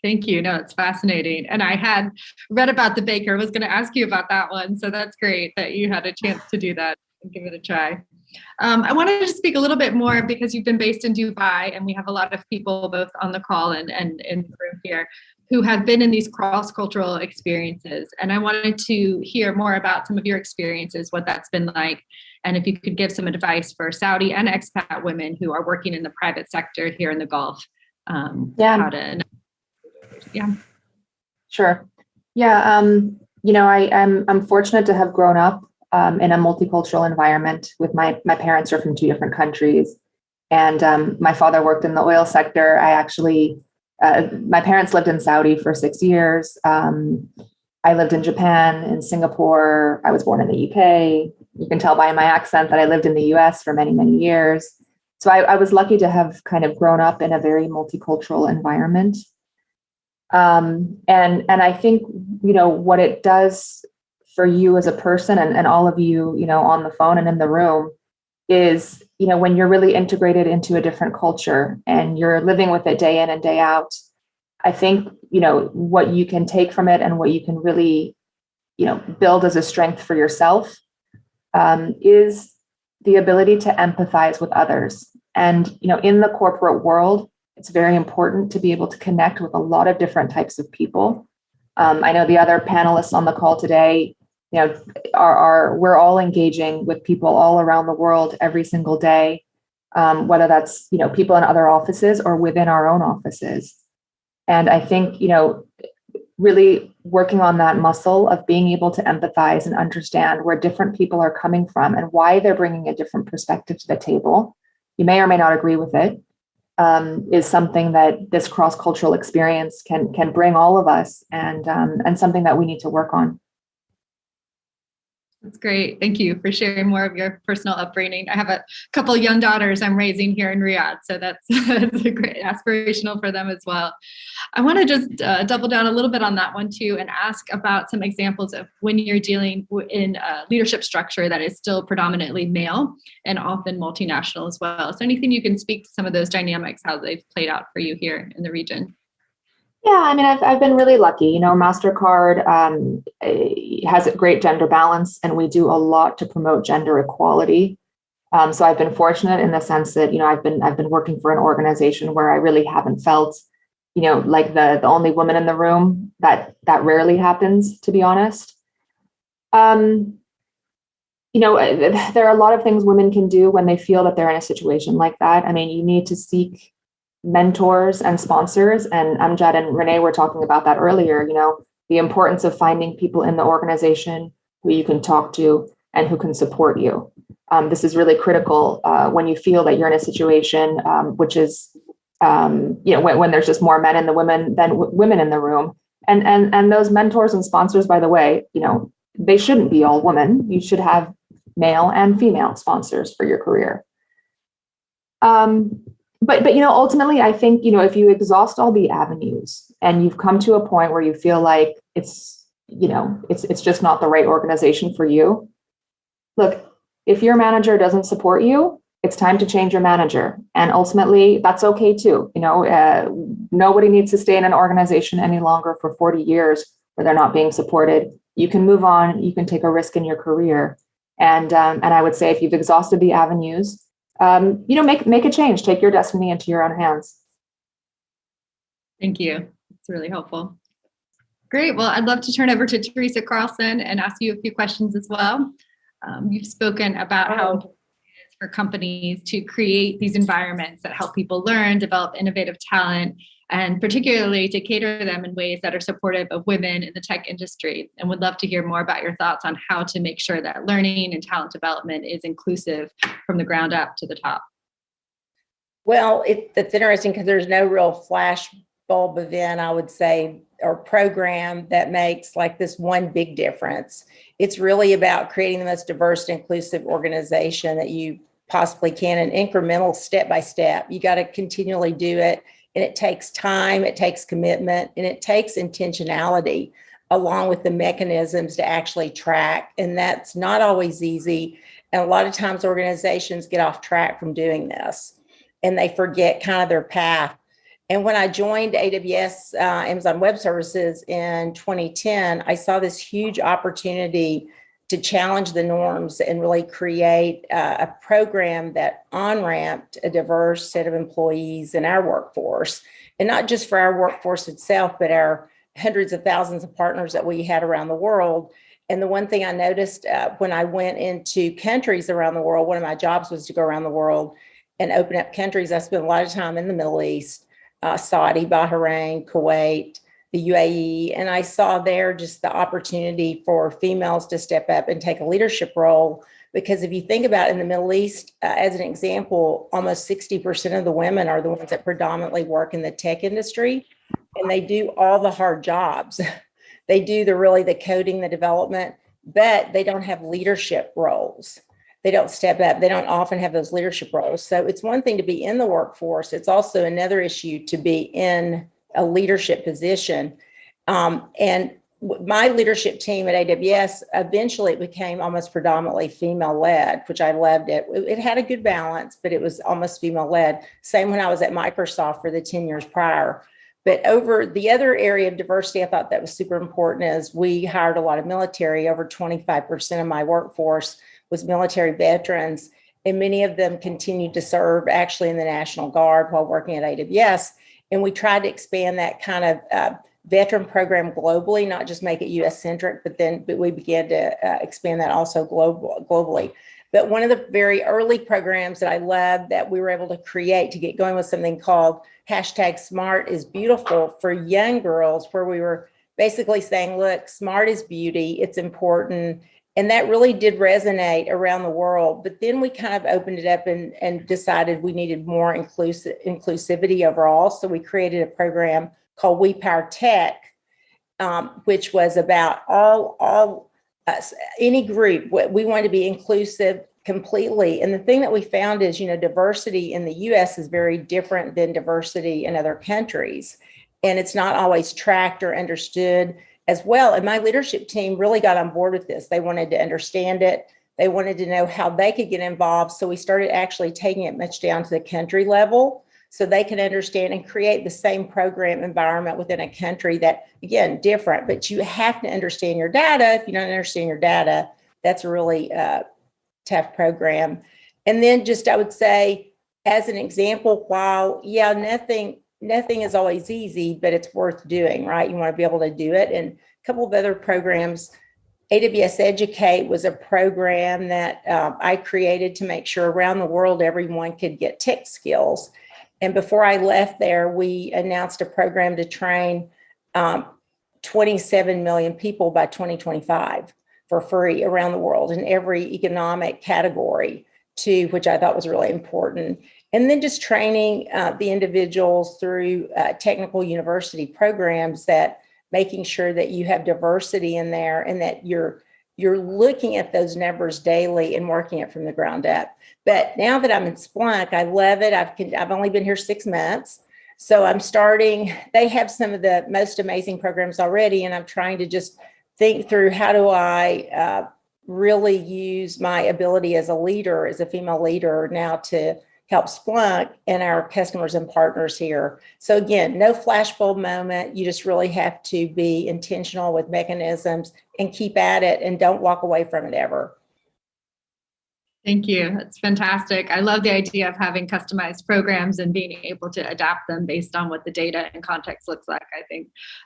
Thank you. No, it's fascinating. And I had read about the baker. I was going to ask you about that one. So that's great that you had a chance to do that and give it a try. I wanted to speak a little bit more because you've been based in Dubai, and we have a lot of people both on the call and in the room here who have been in these cross-cultural experiences. And I wanted to hear more about some of your experiences, what that's been like, and if you could give some advice for Saudi and expat women who are working in the private sector here in the Gulf. Sure. Yeah. I'm fortunate to have grown up in a multicultural environment with my parents are from 2 different countries. And my father worked in the oil sector. My parents lived in Saudi for 6 years. I lived in Japan, in Singapore. I was born in the UK. You can tell by my accent that I lived in the US for many, many years. So I was lucky to have kind of grown up in a very multicultural environment. And I think, what it does for you as a person and all of you, on the phone and in the room is, when you're really integrated into a different culture and you're living with it day in and day out, I think, what you can take from it and what you can really, build as a strength for yourself is the ability to empathize with others. And, in the corporate world, it's very important to be able to connect with a lot of different types of people. I know the other panelists on the call today, we're all engaging with people all around the world every single day, whether that's, people in other offices or within our own offices. And I think, really working on that muscle of being able to empathize and understand where different people are coming from and why they're bringing a different perspective to the table. You may or may not agree with it, is something that this cross-cultural experience can bring all of us, and something that we need to work on. That's great. Thank you for sharing more of your personal upbringing. I have a couple young daughters I'm raising here in Riyadh, so that's a great aspirational for them as well. I want to just double down a little bit on that one too, and ask about some examples of when you're dealing in a leadership structure that is still predominantly male and often multinational as well. So anything you can speak to some of those dynamics, how they've played out for you here in the region? Yeah, I mean, I've been really lucky. You know, Mastercard has a great gender balance, and we do a lot to promote gender equality. So I've been fortunate in the sense that, you know, I've been working for an organization where I really haven't felt, you know, like the only woman in the room. That rarely happens, to be honest. You know, there are a lot of things women can do when they feel that they're in a situation like that. I mean, you need to seek mentors and sponsors, and Amjad and Renee were talking about that earlier. You know, the importance of finding people in the organization who you can talk to and who can support you. This is really critical when you feel that you're in a situation which is, you know, when there's just more men than women in the room. And those mentors and sponsors, by the way, you know, they shouldn't be all women. You should have male and female sponsors for your career. But you know, ultimately, I think, you know, if you exhaust all the avenues and you've come to a point where you feel like it's, you know, it's just not the right organization for you. Look, if your manager doesn't support you, it's time to change your manager. And ultimately, that's okay too. You know, nobody needs to stay in an organization any longer for 40 years where they're not being supported. You can move on. You can take a risk in your career. And I would say if you've exhausted the avenues, you know, make a change, take your destiny into your own hands. Thank you. It's really helpful. Great. Well, I'd love to turn over to Teresa Carlson and ask you a few questions as well. You've spoken about how important it is for companies to create these environments that help people learn, develop innovative talent, and particularly to cater them in ways that are supportive of women in the tech industry. And would love to hear more about your thoughts on how to make sure that learning and talent development is inclusive from the ground up to the top. Well, it's interesting because there's no real flash bulb event, I would say, or program that makes like this one big difference. It's really about creating the most diverse and inclusive organization that you possibly can, and incremental, step by step. You got to continually do it. And it takes time, it takes commitment, and it takes intentionality along with the mechanisms to actually track. And that's not always easy. And a lot of times organizations get off track from doing this and they forget kind of their path. And when I joined AWS, Amazon Web Services in 2010, I saw this huge opportunity to challenge the norms and really create a program that on-ramped a diverse set of employees in our workforce, and not just for our workforce itself, but our hundreds of thousands of partners that we had around the world. And the one thing I noticed when I went into countries around the world, one of my jobs was to go around the world and open up countries. I spent a lot of time in the Middle East, Saudi, Bahrain, Kuwait, the UAE, and I saw there just the opportunity for females to step up and take a leadership role. Because if you think about it, in the Middle East, as an example, almost 60% of the women are the ones that predominantly work in the tech industry, and they do all the hard jobs. They do the coding, the development, but they don't have leadership roles. They don't step up. They don't often have those leadership roles. So it's one thing to be in the workforce. It's also another issue to be in a leadership position. And my leadership team at AWS, eventually it became almost predominantly female-led, which I loved it. It had a good balance, but it was almost female-led. Same when I was at Microsoft for the 10 years prior. But over the other area of diversity, I thought that was super important is we hired a lot of military. Over 25% of my workforce was military veterans, and many of them continued to serve actually in the National Guard while working at AWS. And we tried to expand that kind of veteran program globally, not just make it US-centric, but we began to expand that also globally. But one of the very early programs that I loved that we were able to create to get going was something called #SmartIsBeautiful for young girls, where we were basically saying, look, smart is beauty. It's important. And that really did resonate around the world. But then we kind of opened it up and decided we needed more inclusivity overall. So we created a program called We Power Tech, which was about all any group. We wanted to be inclusive completely. And the thing that we found is, diversity in the US is very different than diversity in other countries. And it's not always tracked or understood as well. And my leadership team really got on board with this. They wanted to understand it. They wanted to know how they could get involved. So we started actually taking it much down to the country level so they can understand and create the same program environment within a country that, again, different, but you have to understand your data. If you don't understand your data, that's a really tough program. And then just, I would say, as an example, while, nothing is always easy, but it's worth doing, right? You want to be able to do it. And a couple of other programs, AWS Educate was a program that I created to make sure around the world, everyone could get tech skills. And before I left there, we announced a program to train 27 million people by 2025 for free around the world in every economic category too, which I thought was really important. And then just training the individuals through technical university programs, that making sure that you have diversity in there and that you're looking at those numbers daily and working it from the ground up. But now that I'm in Splunk, I love it. I've only been here 6 months. So I'm starting, they have some of the most amazing programs already, and I'm trying to just think through how do I really use my ability as a leader, as a female leader now to help Splunk and our customers and partners here. So again, no flashbulb moment. You just really have to be intentional with mechanisms and keep at it and don't walk away from it ever. Thank you. That's fantastic. I love the idea of having customized programs and being able to adapt them based on what the data and context looks like.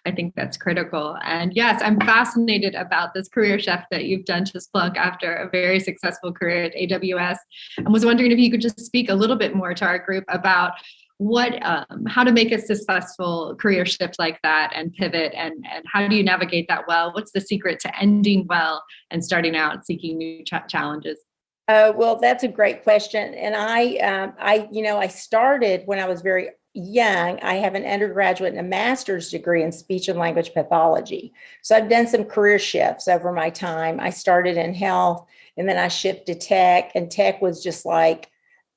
I think that's critical. And yes, I'm fascinated about this career shift that you've done to Splunk after a very successful career at AWS. And was wondering if you could just speak a little bit more to our group about how to make a successful career shift like that and pivot, and how do you navigate that well? What's the secret to ending well and starting out seeking new challenges? Well, that's a great question. And I started when I was very young. I have an undergraduate and a master's degree in speech and language pathology. So I've done some career shifts over my time. I started in health, and then I shifted to tech, and tech was just like,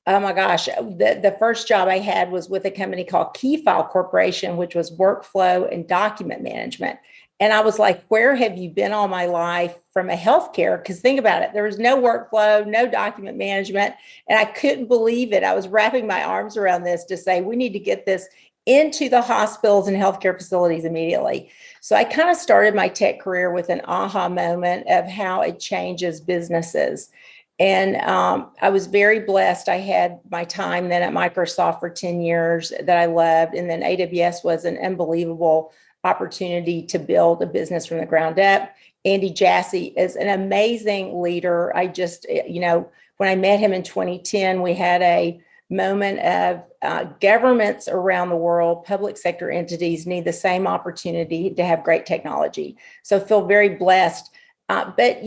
oh my gosh, the first job I had was with a company called Keyfile Corporation, which was workflow and document management. And I was like, where have you been all my life from a healthcare? Because think about it, there was no workflow, no document management. And I couldn't believe it. I was wrapping my arms around this to say, we need to get this into the hospitals and healthcare facilities immediately. So I kind of started my tech career with an aha moment of how it changes businesses. And I was very blessed. I had my time then at Microsoft for 10 years that I loved. And then AWS was an unbelievable opportunity to build a business from the ground up. Andy Jassy is an amazing leader. I just, when I met him in 2010, we had a moment of governments around the world, public sector entities need the same opportunity to have great technology. So I feel very blessed. But,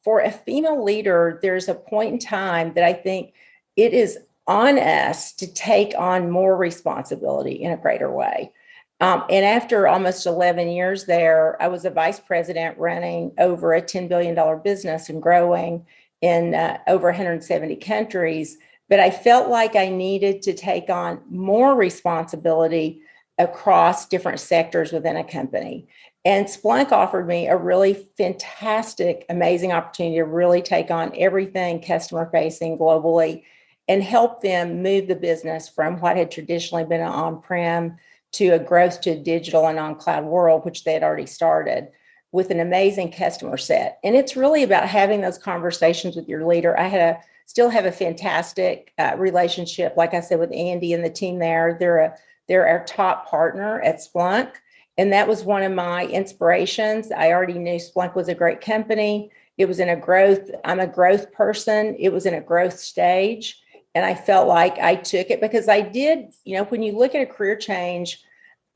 for a female leader, there's a point in time that I think it is on us to take on more responsibility in a greater way. And after almost 11 years there, I was a vice president running over a $10 billion business and growing in over 170 countries. But I felt like I needed to take on more responsibility across different sectors within a company. And Splunk offered me a really fantastic, amazing opportunity to really take on everything customer facing globally and help them move the business from what had traditionally been an on-prem to a growth to a digital and on-cloud world, which they had already started with an amazing customer set. And it's really about having those conversations with your leader. I still have a fantastic relationship, like I said, with Andy and the team there. They're our top partner at Splunk. And that was one of my inspirations. I already knew Splunk was a great company. It was in a growth, I'm a growth person. It was in a growth stage. And I felt like I took it because I did, when you look at a career change,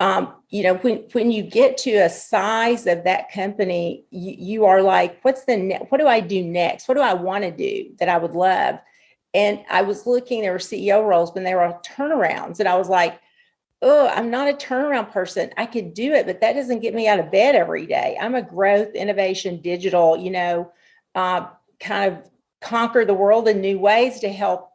when you get to a size of that company, you are like, what do I do next? What do I want to do that I would love? And I was looking, there were CEO roles, but they were all turnarounds. And I was like, oh, I'm not a turnaround person. I could do it, but that doesn't get me out of bed every day. I'm a growth, innovation, digital, kind of conquer the world in new ways to help,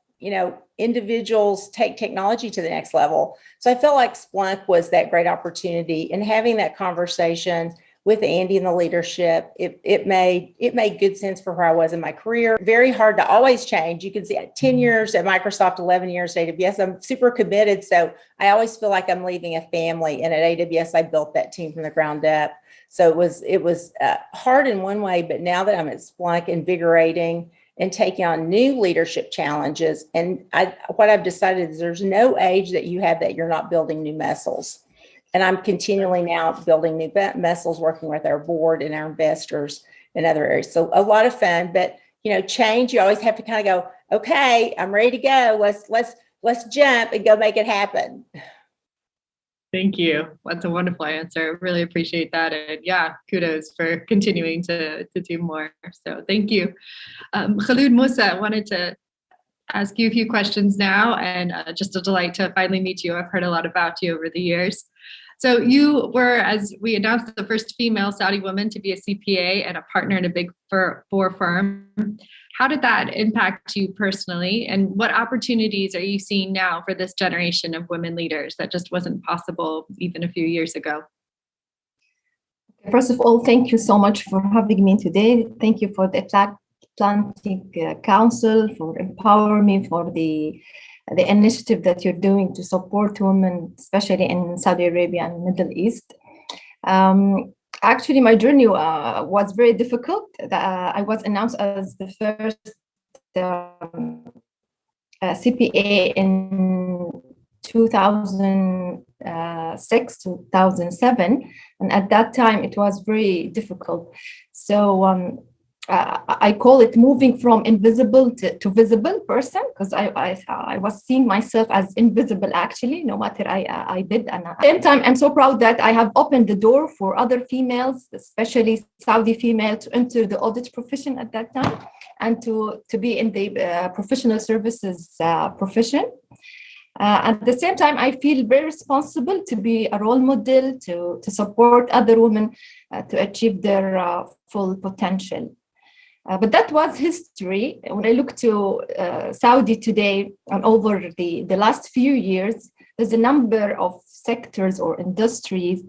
individuals take technology to the next level. So I felt like Splunk was that great opportunity, and having that conversation with Andy and the leadership, it made good sense for where I was in my career. Very hard to always change. You can see 10 years at Microsoft, 11 years at AWS. I'm super committed. So I always feel like I'm leaving a family. And at AWS, I built that team from the ground up. So it was hard in one way, but now that I'm at Splunk, invigorating and taking on new leadership challenges. And what I've decided is there's no age that you have that you're not building new muscles. And I'm continually now building new muscles, working with our board and our investors in other areas. So a lot of fun, but change, you always have to kind of go, okay, I'm ready to go. Let's jump and go make it happen. Thank you. That's a wonderful answer. Really appreciate that. And yeah, kudos for continuing to do more. So thank you. Khaloud Musa, I wanted to ask you a few questions now, and just a delight to finally meet you. I've heard a lot about you over the years. So you were, as we announced, the first female Saudi woman to be a CPA and a partner in a Big Four firm. How did that impact you personally? And what opportunities are you seeing now for this generation of women leaders that just wasn't possible even a few years ago? First of all, thank you so much for having me today. Thank you for the Atlantic Council for empowering me for the initiative that you're doing to support women, especially in Saudi Arabia and Middle East. Actually, my journey was very difficult. I was announced as the first CPA in 2006, 2007. And at that time, it was very difficult. So I call it moving from invisible to visible person, because I was seeing myself as invisible, actually, no matter I did. And at the same time, I'm so proud that I have opened the door for other females, especially Saudi female, to enter the audit profession at that time and to be in the professional services profession. At the same time, I feel very responsible to be a role model, to support other women to achieve their full potential. But that was history. When I look to Saudi today and over the last few years, there's a number of sectors or industries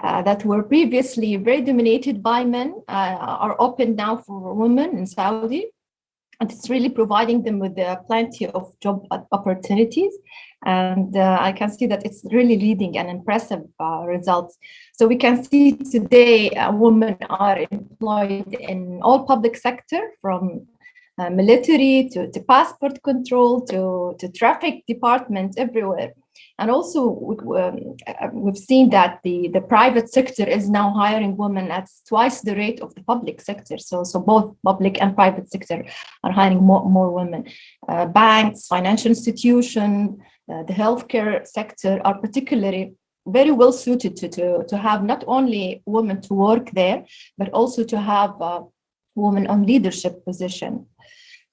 that were previously very dominated by men are open now for women in Saudi. And it's really providing them with plenty of job opportunities. And I can see that it's really leading an impressive results. So we can see today women are employed in all public sector, from military to passport control to traffic department, everywhere. And also we've seen that the private sector is now hiring women at twice the rate of the public sector. So both public and private sector are hiring more women. Banks, financial institutions, the healthcare sector are particularly very well suited to have not only women to work there, but also to have women on leadership position.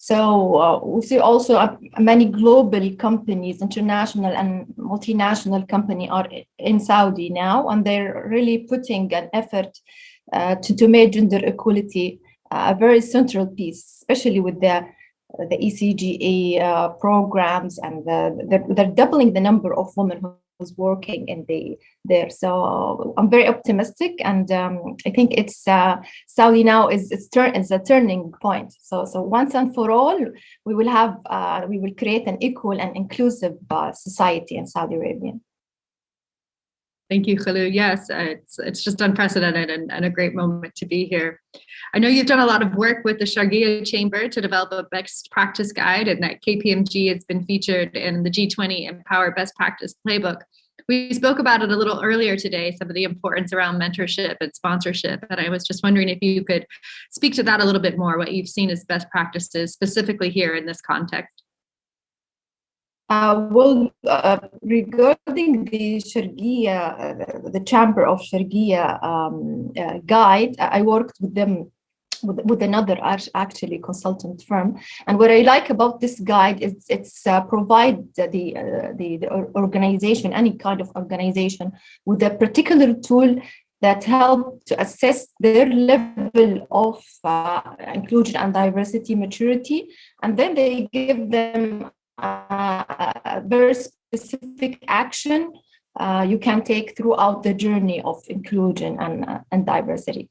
So we see also many global companies, international and multinational companies are in Saudi now, and they're really putting an effort to make gender equality a very central piece, especially with the ECGA programs, and they're doubling the number of women who's working in there. So I'm very optimistic, and I think it's Saudi now is a turning point. So once and for all, we will create an equal and inclusive society in Saudi Arabia. Thank you, Khaloud. Yes, it's just unprecedented and a great moment to be here. I know you've done a lot of work with the Sharjah Chamber to develop a best practice guide, and that KPMG has been featured in the G20 Empower Best Practice Playbook. We spoke about it a little earlier today, some of the importance around mentorship and sponsorship. And I was just wondering if you could speak to that a little bit more, what you've seen as best practices specifically here in this context. Regarding the Sharqiya, the Chamber of Sharqiya guide, I worked with them with another actually consultant firm. And what I like about this guide is it's provide the organization, any kind of organization, with a particular tool that help to assess their level of inclusion and diversity maturity. And then they give them a very specific action you can take throughout the journey of inclusion and diversity.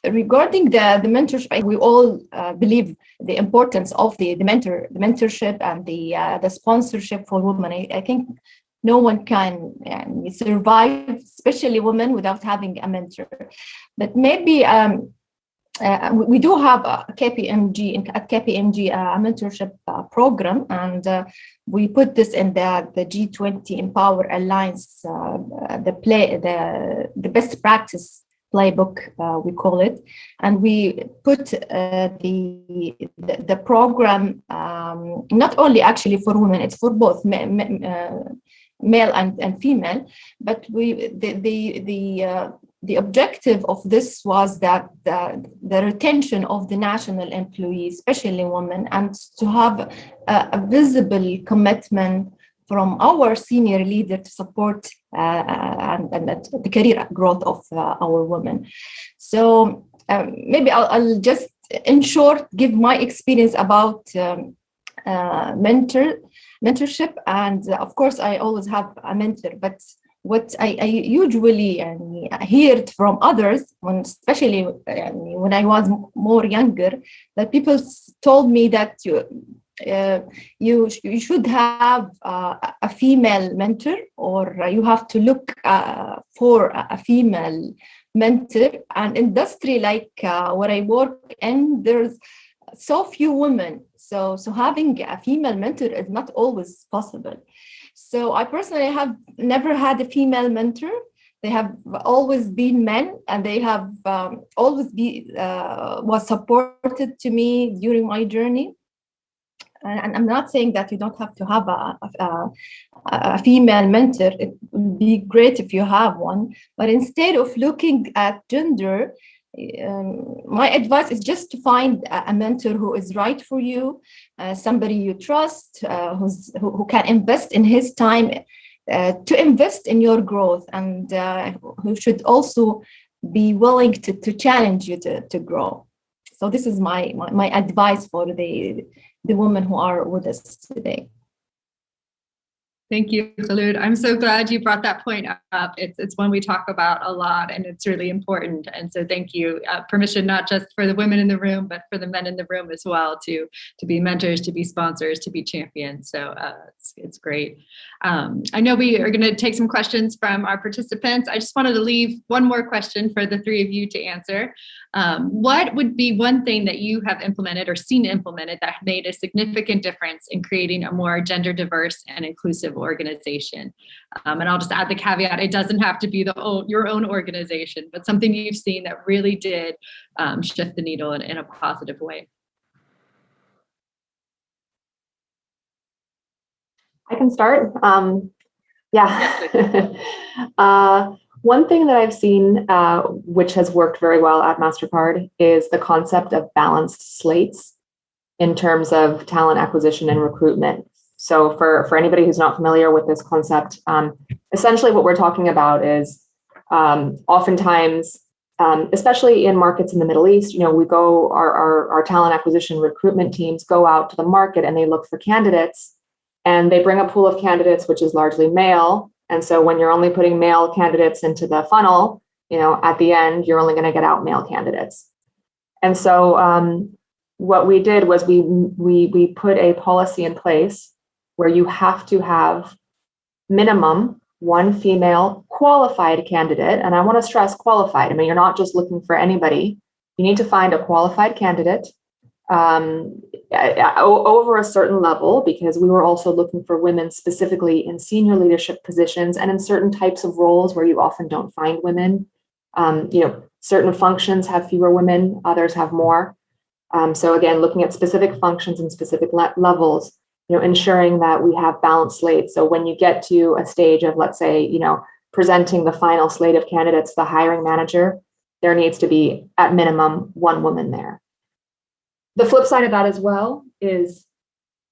Regarding the mentorship, we all believe the importance of the mentorship and the sponsorship for women. I think no one can survive, especially women, without having a mentor. But maybe we do have a KPMG a mentorship program, and we put this in the G20 Empower Alliance, the best practice playbook, we call it, and we put the program not only actually for women, it's for both male and female, but the objective of this was that the retention of the national employees, especially women, and to have a visible commitment from our senior leader to support and the career growth of our women. So maybe I'll just, in short, give my experience about mentorship. And of course, I always have a mentor, but what I usually heard from others, especially when I was more younger, that people told me that you should have a female mentor, or you have to look for a female mentor. And industry like where I work in, there's so few women, so having a female mentor is not always possible. So I personally have never had a female mentor. They have always been men, and they have always was supported to me during my journey. And I'm not saying that you don't have to have a female mentor. It would be great if you have one. But instead of looking at gender, my advice is just to find a mentor who is right for you, somebody you trust, who can invest in his time to invest in your growth, and who should also be willing to challenge you to grow. So this is my advice for the women who are with us today. Thank you, Khulud. I'm so glad you brought that point up. It's one we talk about a lot, and it's really important. And so thank you. Permission not just for the women in the room, but for the men in the room as well, to be mentors, to be sponsors, to be champions. So it's great. I know we are going to take some questions from our participants. I just wanted to leave one more question for the three of you to answer. What would be one thing that you have implemented or seen implemented that made a significant difference in creating a more gender diverse and inclusive organization? And I'll just add the caveat, it doesn't have to be your own organization, but something you've seen that really did shift the needle in a positive way. I can start. One thing that I've seen, which has worked very well at MasterCard, is the concept of balanced slates in terms of talent acquisition and recruitment. So for anybody who's not familiar with this concept, essentially what we're talking about is oftentimes, especially in markets in the Middle East, we go, our talent acquisition recruitment teams go out to the market and they look for candidates, and they bring a pool of candidates, which is largely male. And so when you're only putting male candidates into the funnel, at the end, you're only going to get out male candidates. And so what we did was we put a policy in place where you have to have minimum one female qualified candidate. And I want to stress qualified. I mean, you're not just looking for anybody. You need to find a qualified candidate over a certain level, because we were also looking for women specifically in senior leadership positions and in certain types of roles where you often don't find women. Certain functions have fewer women, others have more. So again, looking at specific functions and specific levels ensuring that we have balanced slates. So when you get to a stage of, let's say, presenting the final slate of candidates to the hiring manager, there needs to be at minimum one woman there. The flip side of that as well is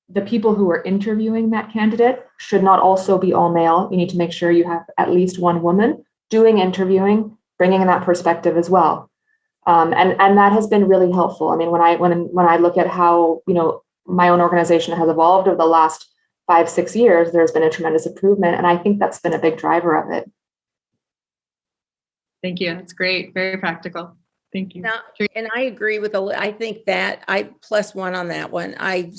the people who are interviewing that candidate should not also be all male. You need to make sure you have at least one woman doing interviewing, bringing in that perspective as well. And that has been really helpful. I mean, when I look at how, my own organization has evolved over the last 5-6 years, there's been a tremendous improvement. And I think that's been a big driver of it. Thank you. That's great. Very practical. Thank you. Now, and I agree with, I think that I +1 on that one. I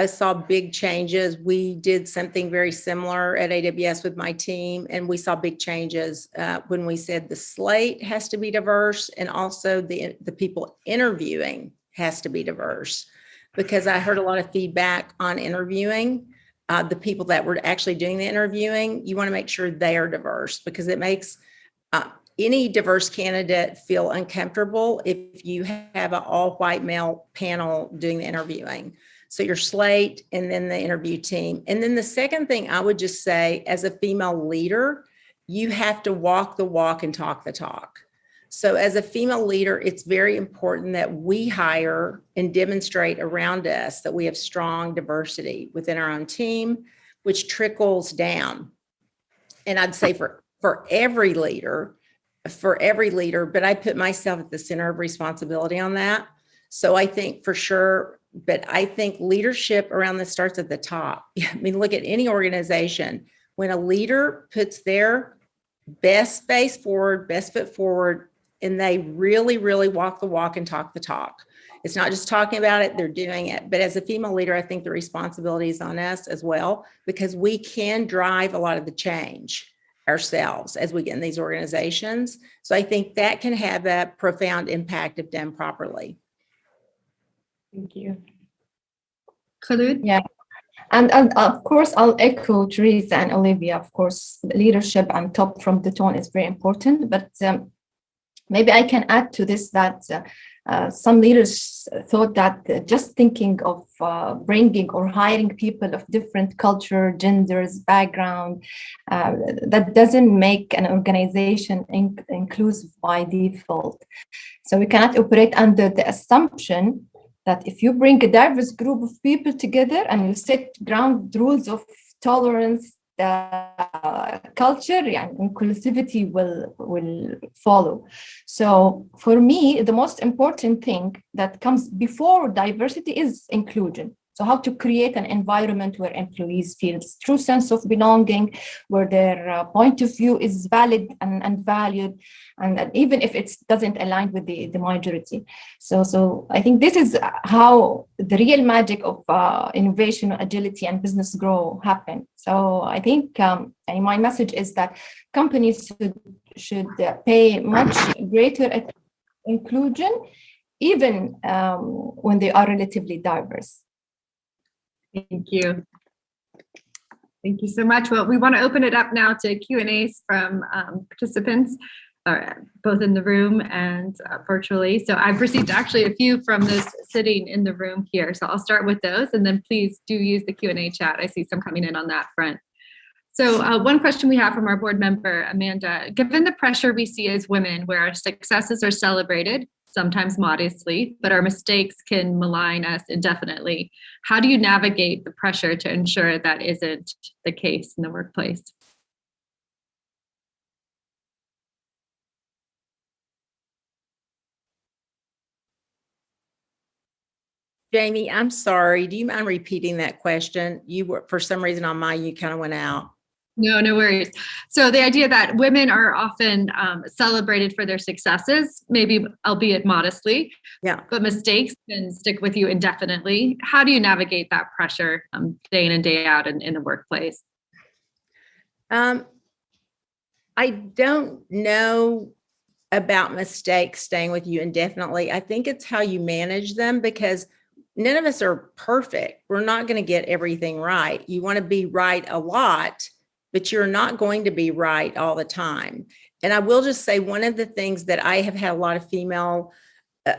saw big changes. We did something very similar at AWS with my team, and we saw big changes when we said the slate has to be diverse, and also the people interviewing has to be diverse, because I heard a lot of feedback on interviewing. The people that were actually doing the interviewing, you want to make sure they are diverse, because it makes any diverse candidate feel uncomfortable if you have an all-white male panel doing the interviewing. So your slate and then the interview team. And then the second thing I would just say, as a female leader, you have to walk the walk and talk the talk. So as a female leader, it's very important that we hire and demonstrate around us that we have strong diversity within our own team, which trickles down. And I'd say for every leader, but I put myself at the center of responsibility on that. So I think for sure, but I think leadership around this starts at the top. I mean, look at any organization. When a leader puts their best face forward, best foot forward, and they really, really walk the walk and talk the talk. It's not just talking about it, they're doing it. But as a female leader, I think the responsibility is on us as well, because we can drive a lot of the change ourselves as we get in these organizations. So I think that can have a profound impact if done properly. Thank you. Khalud? Yeah. And of course, I'll echo Teresa and Olivia. Of course, leadership and top from the tone is very important. But maybe I can add to this that some leaders thought that just thinking of bringing or hiring people of different culture, genders, background, that doesn't make an organization inclusive by default. So we cannot operate under the assumption that if you bring a diverse group of people together and you set ground rules of tolerance, the culture and inclusivity will follow. So for me, the most important thing that comes before diversity is inclusion. So how to create an environment where employees feel true sense of belonging, where their point of view is valid and valued, and even if it doesn't align with the majority. So I think this is how the real magic of innovation, agility, and business grow happen. So I think my message is that companies should pay much greater inclusion, even when they are relatively diverse. Thank you. Thank you so much. Well, we want to open it up now to Q&As from participants, both in the room and virtually. So I've received actually a few from those sitting in the room here. So I'll start with those, and then please do use the Q&A chat. I see some coming in on that front. So one question we have from our board member, Amanda: given the pressure we see as women, where our successes are celebrated, sometimes modestly, but our mistakes can malign us indefinitely, how do you navigate the pressure to ensure that isn't the case in the workplace? Jamie, I'm sorry. Do you mind repeating that question? You were, for some reason on mine, you kind of went out. No worries. So the idea that women are often celebrated for their successes, maybe albeit modestly, but mistakes can stick with you indefinitely. How do you navigate that pressure day in and day out in the workplace? I don't know about mistakes staying with you indefinitely. I think it's how you manage them, because none of us are perfect. We're not going to get everything right. You want to be right a lot, but you're not going to be right all the time. And I will just say, one of the things that I have had a lot of female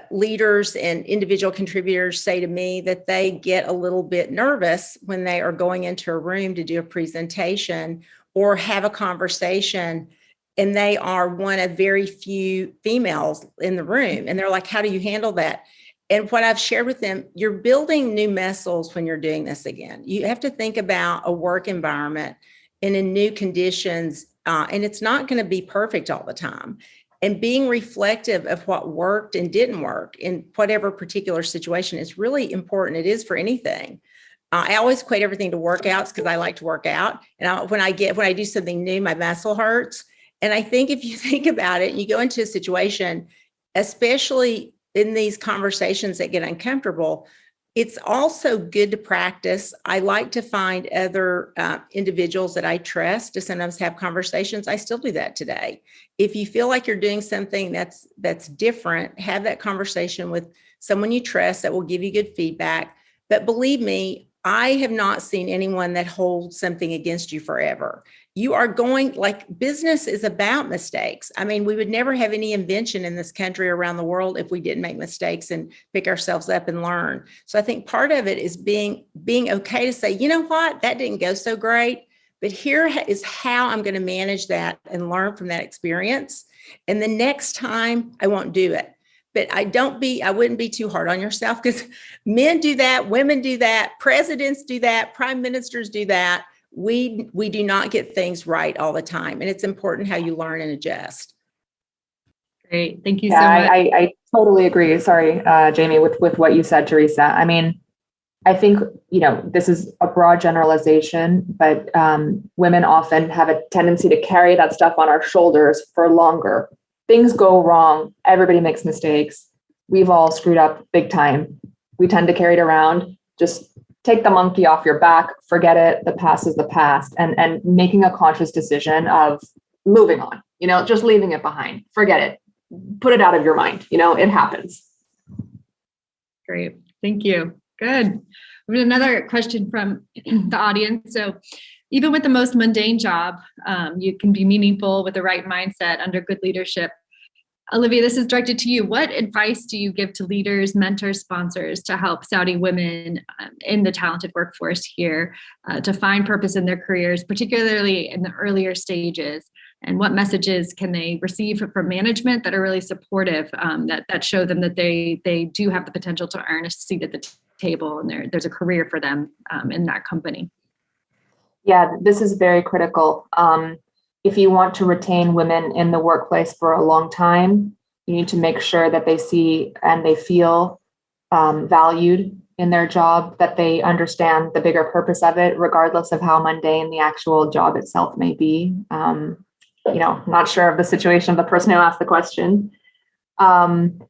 leaders and individual contributors say to me that they get a little bit nervous when they are going into a room to do a presentation or have a conversation, and they are one of very few females in the room. And they're like, how do you handle that? And what I've shared with them, you're building new muscles when you're doing this again. You have to think about a work environment and in new conditions, and it's not going to be perfect all the time. And being reflective of what worked and didn't work in whatever particular situation is really important. It is for anything. I always equate everything to workouts because I like to work out. And when I do something new, my muscle hurts. And I think if you think about it, you go into a situation, especially in these conversations that get uncomfortable, it's also good to practice. I like to find other individuals that I trust to sometimes have conversations. I still do that today. If you feel like you're doing something that's different, have that conversation with someone you trust that will give you good feedback. But believe me, I have not seen anyone that holds something against you forever. You are business is about mistakes. I mean, we would never have any invention in this country around the world if we didn't make mistakes and pick ourselves up and learn. So I think part of it is being okay to say, you know what, that didn't go so great, but here is how I'm going to manage that and learn from that experience. And the next time I won't do it. But I wouldn't be too hard on yourself, because men do that, women do that, presidents do that, prime ministers do that. We do not get things right all the time. And it's important how you learn and adjust. Great. Thank you so much. I totally agree. Sorry, Jamie, with what you said, Teresa. I mean, I think, this is a broad generalization, but women often have a tendency to carry that stuff on our shoulders for longer. Things go wrong. Everybody makes mistakes. We've all screwed up big time. We tend to carry it around. Just take the monkey off your back, forget it. The past is the past, and making a conscious decision of moving on, just leaving it behind. Forget it. Put it out of your mind. It happens. Great. Thank you. Good. We have another question from the audience. So, even with the most mundane job, you can be meaningful with the right mindset under good leadership. Olivia, this is directed to you. What advice do you give to leaders, mentors, sponsors to help Saudi women in the talented workforce here to find purpose in their careers, particularly in the earlier stages? And what messages can they receive from management that are really supportive, that show them that they do have the potential to earn a seat at the table and there's a career for them in that company? Yeah, this is very critical. If you want to retain women in the workplace for a long time, you need to make sure that they see and they feel valued in their job, that they understand the bigger purpose of it, regardless of how mundane the actual job itself may be. Not sure of the situation of the person who asked the question. And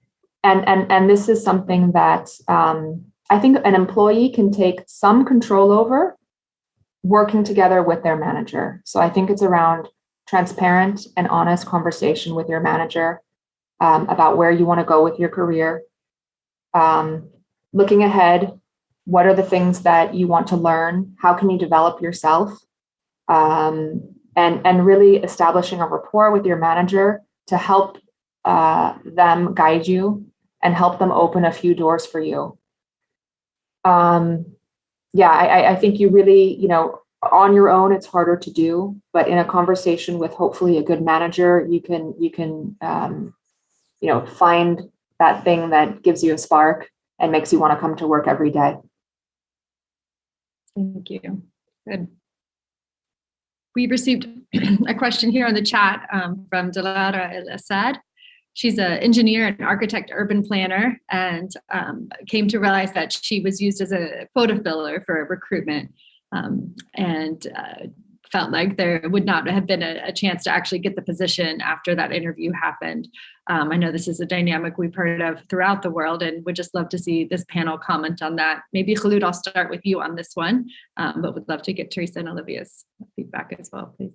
this is something that I think an employee can take some control over, working together with their manager. So I think it's around transparent and honest conversation with your manager about where you want to go with your career. Looking ahead, what are the things that you want to learn? How can you develop yourself? And really establishing a rapport with your manager to help them guide you and help them open a few doors for you. I think you really, on your own, it's harder to do, but in a conversation with hopefully a good manager, you can find that thing that gives you a spark and makes you want to come to work every day. Thank you. Good. We received a question here on the chat from Dalara El Assad. She's an engineer and architect, urban planner, and came to realize that she was used as a quota filler for recruitment, and felt like there would not have been a chance to actually get the position after that interview happened. I know this is a dynamic we've heard of throughout the world, and would just love to see this panel comment on that. Maybe Khulud, I'll start with you on this one, but would love to get Teresa and Olivia's feedback as well, please.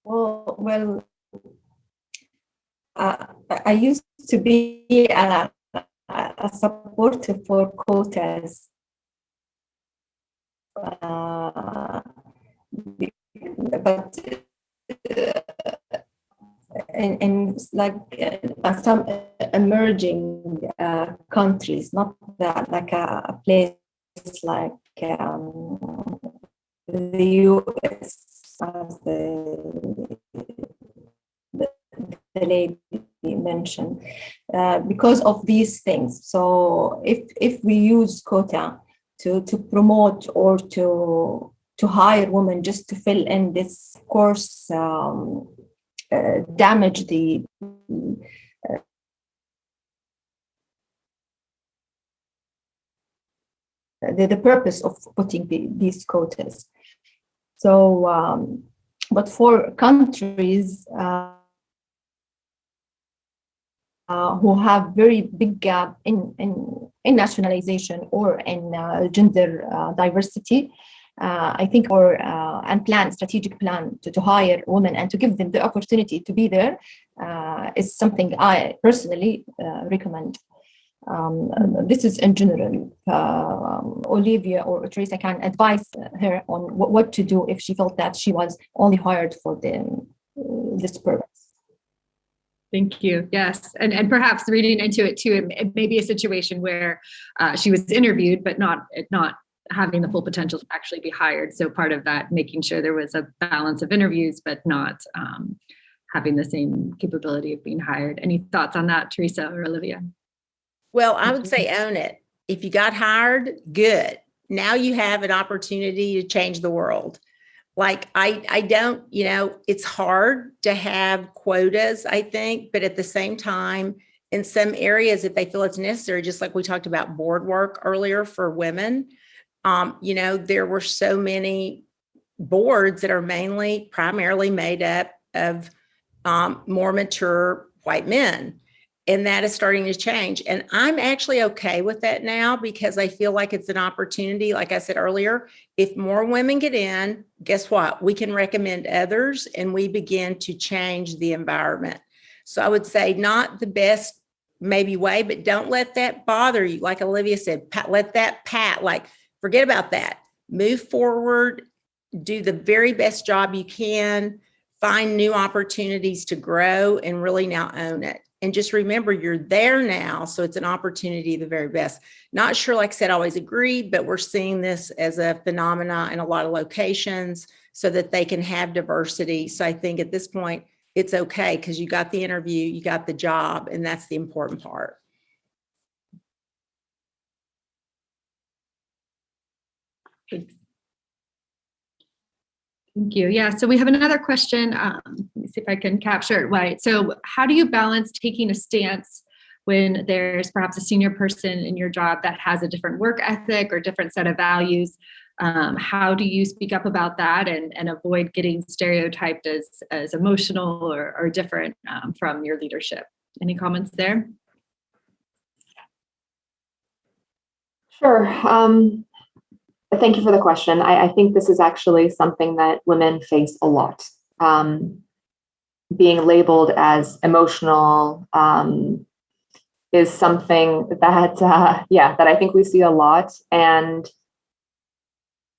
Well, I used to be a supporter for quotas, but in like some emerging countries, not that like a place like the US, as the lady mentioned, because of these things. So if we use quota to promote or to hire women just to fill in this course, damage the purpose of putting these quotas. So, but for countries who have very big gap in nationalization or in gender diversity, I think, and strategic plan to hire women and to give them the opportunity to be there is something I personally recommend. This is in general. Olivia or Teresa can advise her on what to do if she felt that she was only hired for this purpose. Thank you. Yes. And perhaps reading into it too, it may be a situation where she was interviewed, but not having the full potential to actually be hired. So part of that, making sure there was a balance of interviews, but not having the same capability of being hired. Any thoughts on that, Teresa or Olivia? Well, I would say own it. If you got hired, good. Now you have an opportunity to change the world. Like I don't, it's hard to have quotas, I think, but at the same time, in some areas, if they feel it's necessary, just like we talked about board work earlier for women, there were so many boards that are primarily made up of more mature white men. And that is starting to change. And I'm actually okay with that now because I feel like it's an opportunity. Like I said earlier, if more women get in, guess what? We can recommend others and we begin to change the environment. So I would say not the best maybe way, but don't let that bother you. Like Olivia said, let that forget about that. Move forward, do the very best job you can, find new opportunities to grow and really now own it. And just remember, you're there now. So it's an opportunity, the very best. Not sure, like I said, I always agree, but we're seeing this as a phenomena in a lot of locations so that they can have diversity. So I think at this point, it's okay because you got the interview, you got the job, and that's the important part. Thanks. Thank you. Yeah, so we have another question. Let me see if I can capture it right. So how do you balance taking a stance when there's perhaps a senior person in your job that has a different work ethic or different set of values? How do you speak up about that and avoid getting stereotyped as emotional or different from your leadership? Any comments there? Sure. Thank you for the question. I think this is actually something that women face a lot. Being labeled as emotional is something that I think we see a lot, and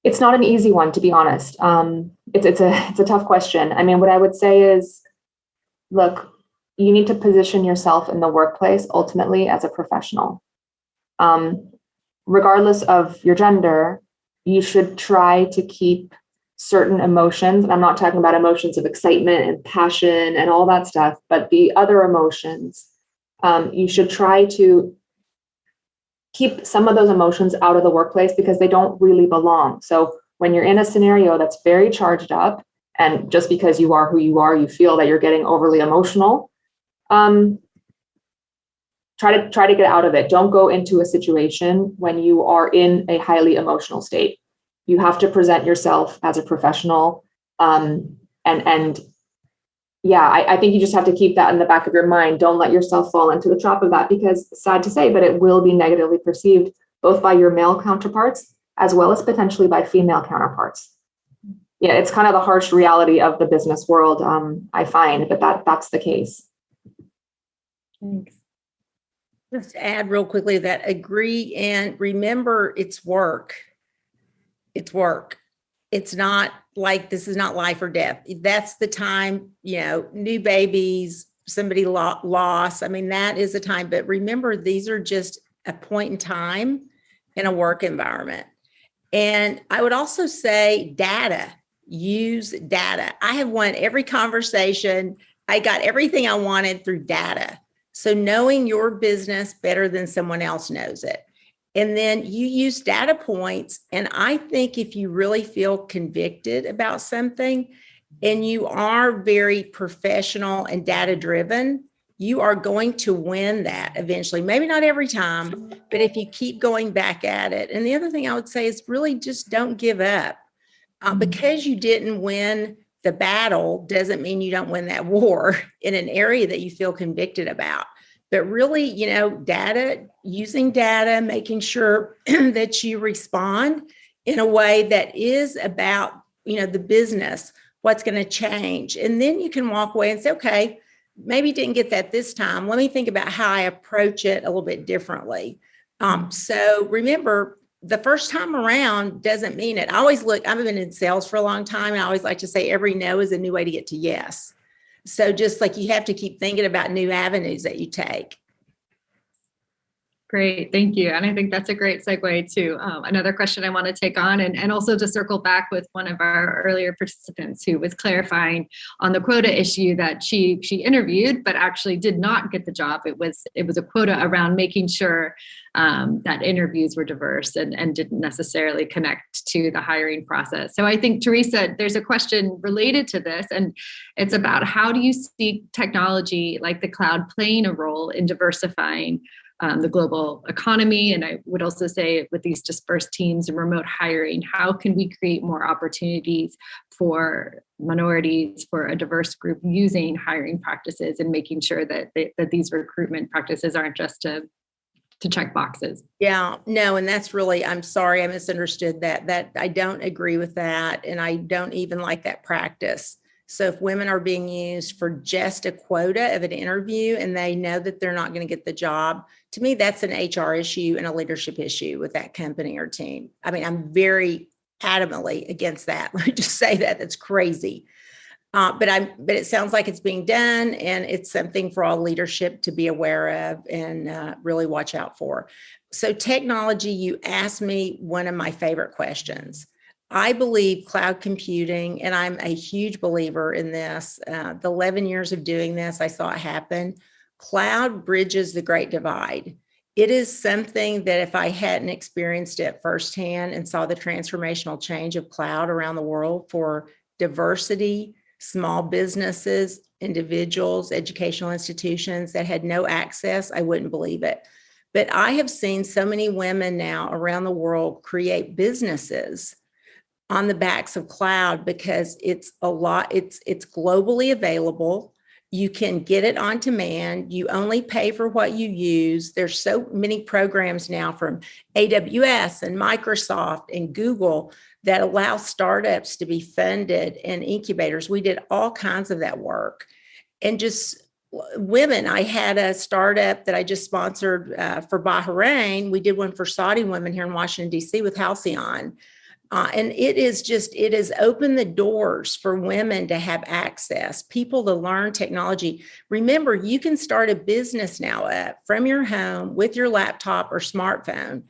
it's not an easy one, to be honest. It's a tough question. I mean, what I would say is, look, you need to position yourself in the workplace ultimately as a professional. Regardless of your gender, you should try to keep certain emotions, and I'm not talking about emotions of excitement and passion and all that stuff, but the other emotions, you should try to keep some of those emotions out of the workplace because they don't really belong. So when you're in a scenario that's very charged up, and just because you are who you are, you feel that you're getting overly emotional, try to get out of it. Don't go into a situation when you are in a highly emotional state. You have to present yourself as a professional. I think you just have to keep that in the back of your mind. Don't let yourself fall into the trap of that, because sad to say, but it will be negatively perceived both by your male counterparts as well as potentially by female counterparts. Yeah, it's kind of the harsh reality of the business world, I find, but that's the case. Thanks. Just to add real quickly that agree and remember it's work. It's work. It's not like this is not life or death. That's the time, new babies, somebody lost, I mean, that is a time. But remember, these are just a point in time in a work environment. And I would also say data, use data. I have won every conversation. I got everything I wanted through data. So knowing your business better than someone else knows it. And then you use data points. And I think if you really feel convicted about something and you are very professional and data driven, you are going to win that eventually. Maybe not every time, but if you keep going back at it. And the other thing I would say is really just don't give up. Because you didn't win the battle doesn't mean you don't win that war in an area that you feel convicted about. But really, data, using data, making sure that you respond in a way that is about, the business, what's going to change. And then you can walk away and say, okay, maybe didn't get that this time. Let me think about how I approach it a little bit differently. So remember, the first time around doesn't mean it. I've been in sales for a long time. And I always like to say every no is a new way to get to yes. So just like you have to keep thinking about new avenues that you take. Great, thank you. And I think that's a great segue to another question I want to take on, and also to circle back with one of our earlier participants who was clarifying on the quota issue that she interviewed, but actually did not get the job. It was a quota around making sure that interviews were diverse and didn't necessarily connect to the hiring process. So I think, Teresa, there's a question related to this, and it's about how do you see technology like the cloud playing a role in diversifying the global economy? And I would also say with these dispersed teams and remote hiring, how can we create more opportunities for minorities, for a diverse group using hiring practices and making sure that these recruitment practices aren't just to check boxes? Yeah, no, and that's really, I'm sorry, I misunderstood that I don't agree with that. And I don't even like that practice. So if women are being used for just a quota of an interview and they know that they're not going to get the job, to me, that's an HR issue and a leadership issue with that company or team. I mean, I'm very adamantly against that. Let me just say that. That's crazy. But it sounds like it's being done, and it's something for all leadership to be aware of and really watch out for. So technology, you asked me one of my favorite questions. I believe cloud computing, and I'm a huge believer in this. The 11 years of doing this, I saw it happen. Cloud bridges the great divide. It is something that if I hadn't experienced it firsthand and saw the transformational change of cloud around the world for diversity, small businesses, individuals, educational institutions that had no access, I wouldn't believe it. But I have seen so many women now around the world create businesses on the backs of cloud because it's globally available. You can get it on demand. You only pay for what you use. There's so many programs now from AWS and Microsoft and Google that allow startups to be funded and incubators. We did all kinds of that work. And just women, I had a startup that I just sponsored for Bahrain. We did one for Saudi women here in Washington, D.C. with Halcyon. And it has opened the doors for women to have access, people to learn technology. Remember, you can start a business now from your home with your laptop or smartphone,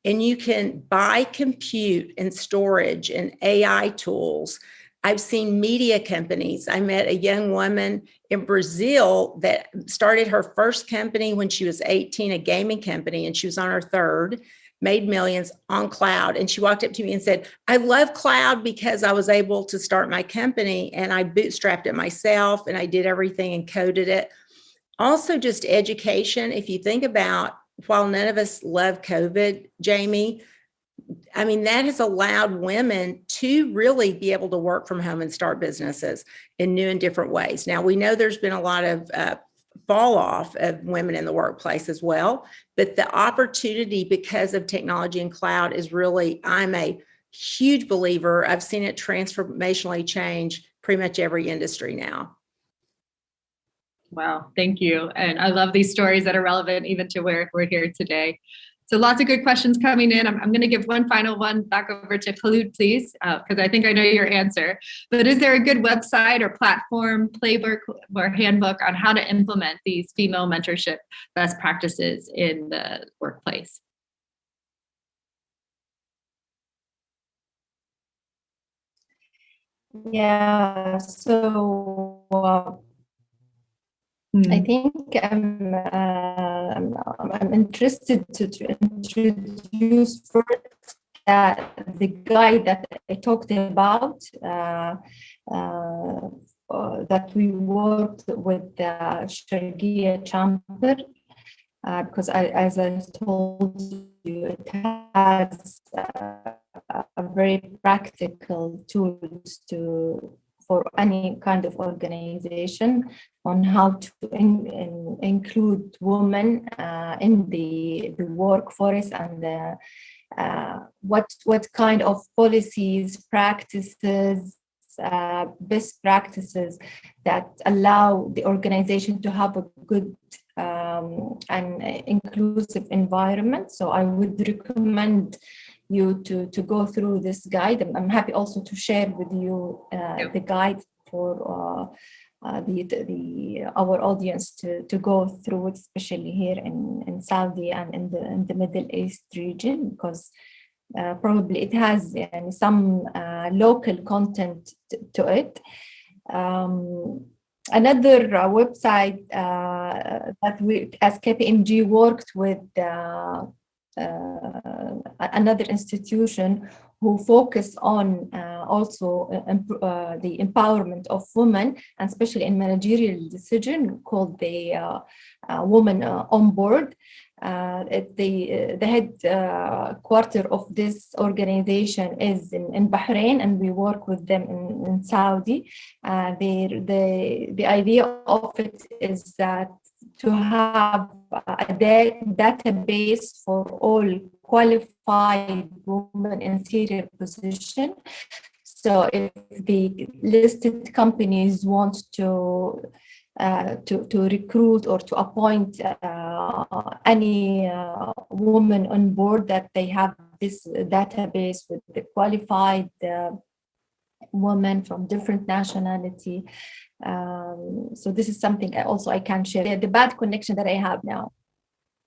and you can buy compute and storage and AI tools. I've seen media companies. I met a young woman in Brazil that started her first company when she was 18, a gaming company, and she was on her third. Made millions on cloud. And she walked up to me and said, I love cloud because I was able to start my company and I bootstrapped it myself and I did everything and coded it. Also just education. If you think about, while none of us love COVID, Jamie, I mean, that has allowed women to really be able to work from home and start businesses in new and different ways. Now, we know there's been a lot of fall off of women in the workplace as well. But the opportunity because of technology and cloud is really, I'm a huge believer. I've seen it transformationally change pretty much every industry now. Wow, thank you. And I love these stories that are relevant even to where we're here today. So lots of good questions coming in. I'm going to give one final one back over to Khalid, please, because I think I know your answer. But is there a good website or platform, playbook, or handbook on how to implement these female mentorship best practices in the workplace? Yeah, so I think I'm interested to introduce first the guide that I talked about, that we worked with the Sharqiya Chamber, because as I told you, it has a very practical tools for any kind of organization on how to include women in the workforce, and what kind of policies, practices, best practices that allow the organization to have a good and inclusive environment. So I would recommend you to go through this guide. I'm happy also to share with you the guide for our audience to go through it, especially here in Saudi and in the Middle East region, because probably it has some local content to it. Another website that we, as KPMG, worked with another institution who focus on also the empowerment of women, and especially in managerial decision, called the Women on Board. The headquarter of this organization is in Bahrain, and we work with them in Saudi. The idea of it is that to have a database for all qualified women in senior position. So if the listed companies want to recruit or to appoint any woman on board, that they have this database with the qualified women from different nationality. So this is something I can share. The bad connection that I have now.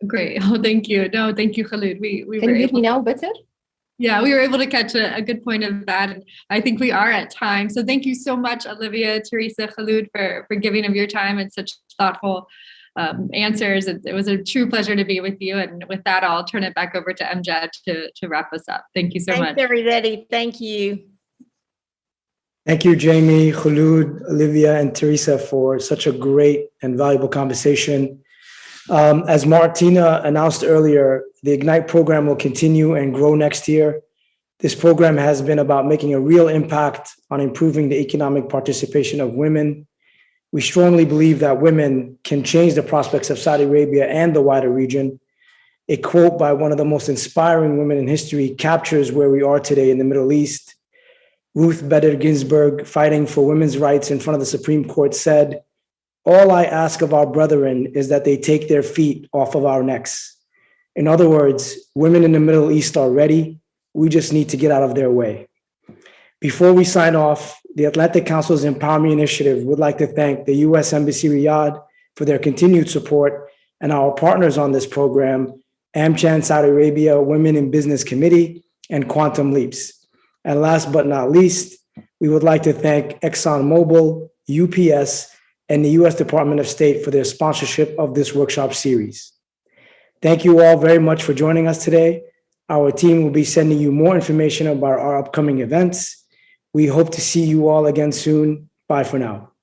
Great. Oh, thank you. No, thank you, Khalid. We can you hear me now better? Yeah, we were able to catch a good point of that. And I think we are at time. So thank you so much, Olivia, Teresa, Khalid, for giving of your time and such thoughtful answers. It was a true pleasure to be with you. And with that, I'll turn it back over to Amjad to wrap us up. Thank you so much. Thanks, everybody. Thank you. Thank you, Jamie, Khulud, Olivia, and Teresa, for such a great and valuable conversation. As Martina announced earlier, the Ignite program will continue and grow next year. This program has been about making a real impact on improving the economic participation of women. We strongly believe that women can change the prospects of Saudi Arabia and the wider region. A quote by one of the most inspiring women in history captures where we are today in the Middle East. Ruth Bader Ginsburg, fighting for women's rights in front of the Supreme Court, said, "All I ask of our brethren is that they take their feet off of our necks." In other words, women in the Middle East are ready. We just need to get out of their way. Before we sign off, the Atlantic Council's Empower Me Initiative would like to thank the U.S. Embassy Riyadh for their continued support, and our partners on this program, AmCham Saudi Arabia Women in Business Committee and Quantum Leaps. And last but not least, we would like to thank ExxonMobil, UPS, and the U.S. Department of State for their sponsorship of this workshop series. Thank you all very much for joining us today. Our team will be sending you more information about our upcoming events. We hope to see you all again soon. Bye for now.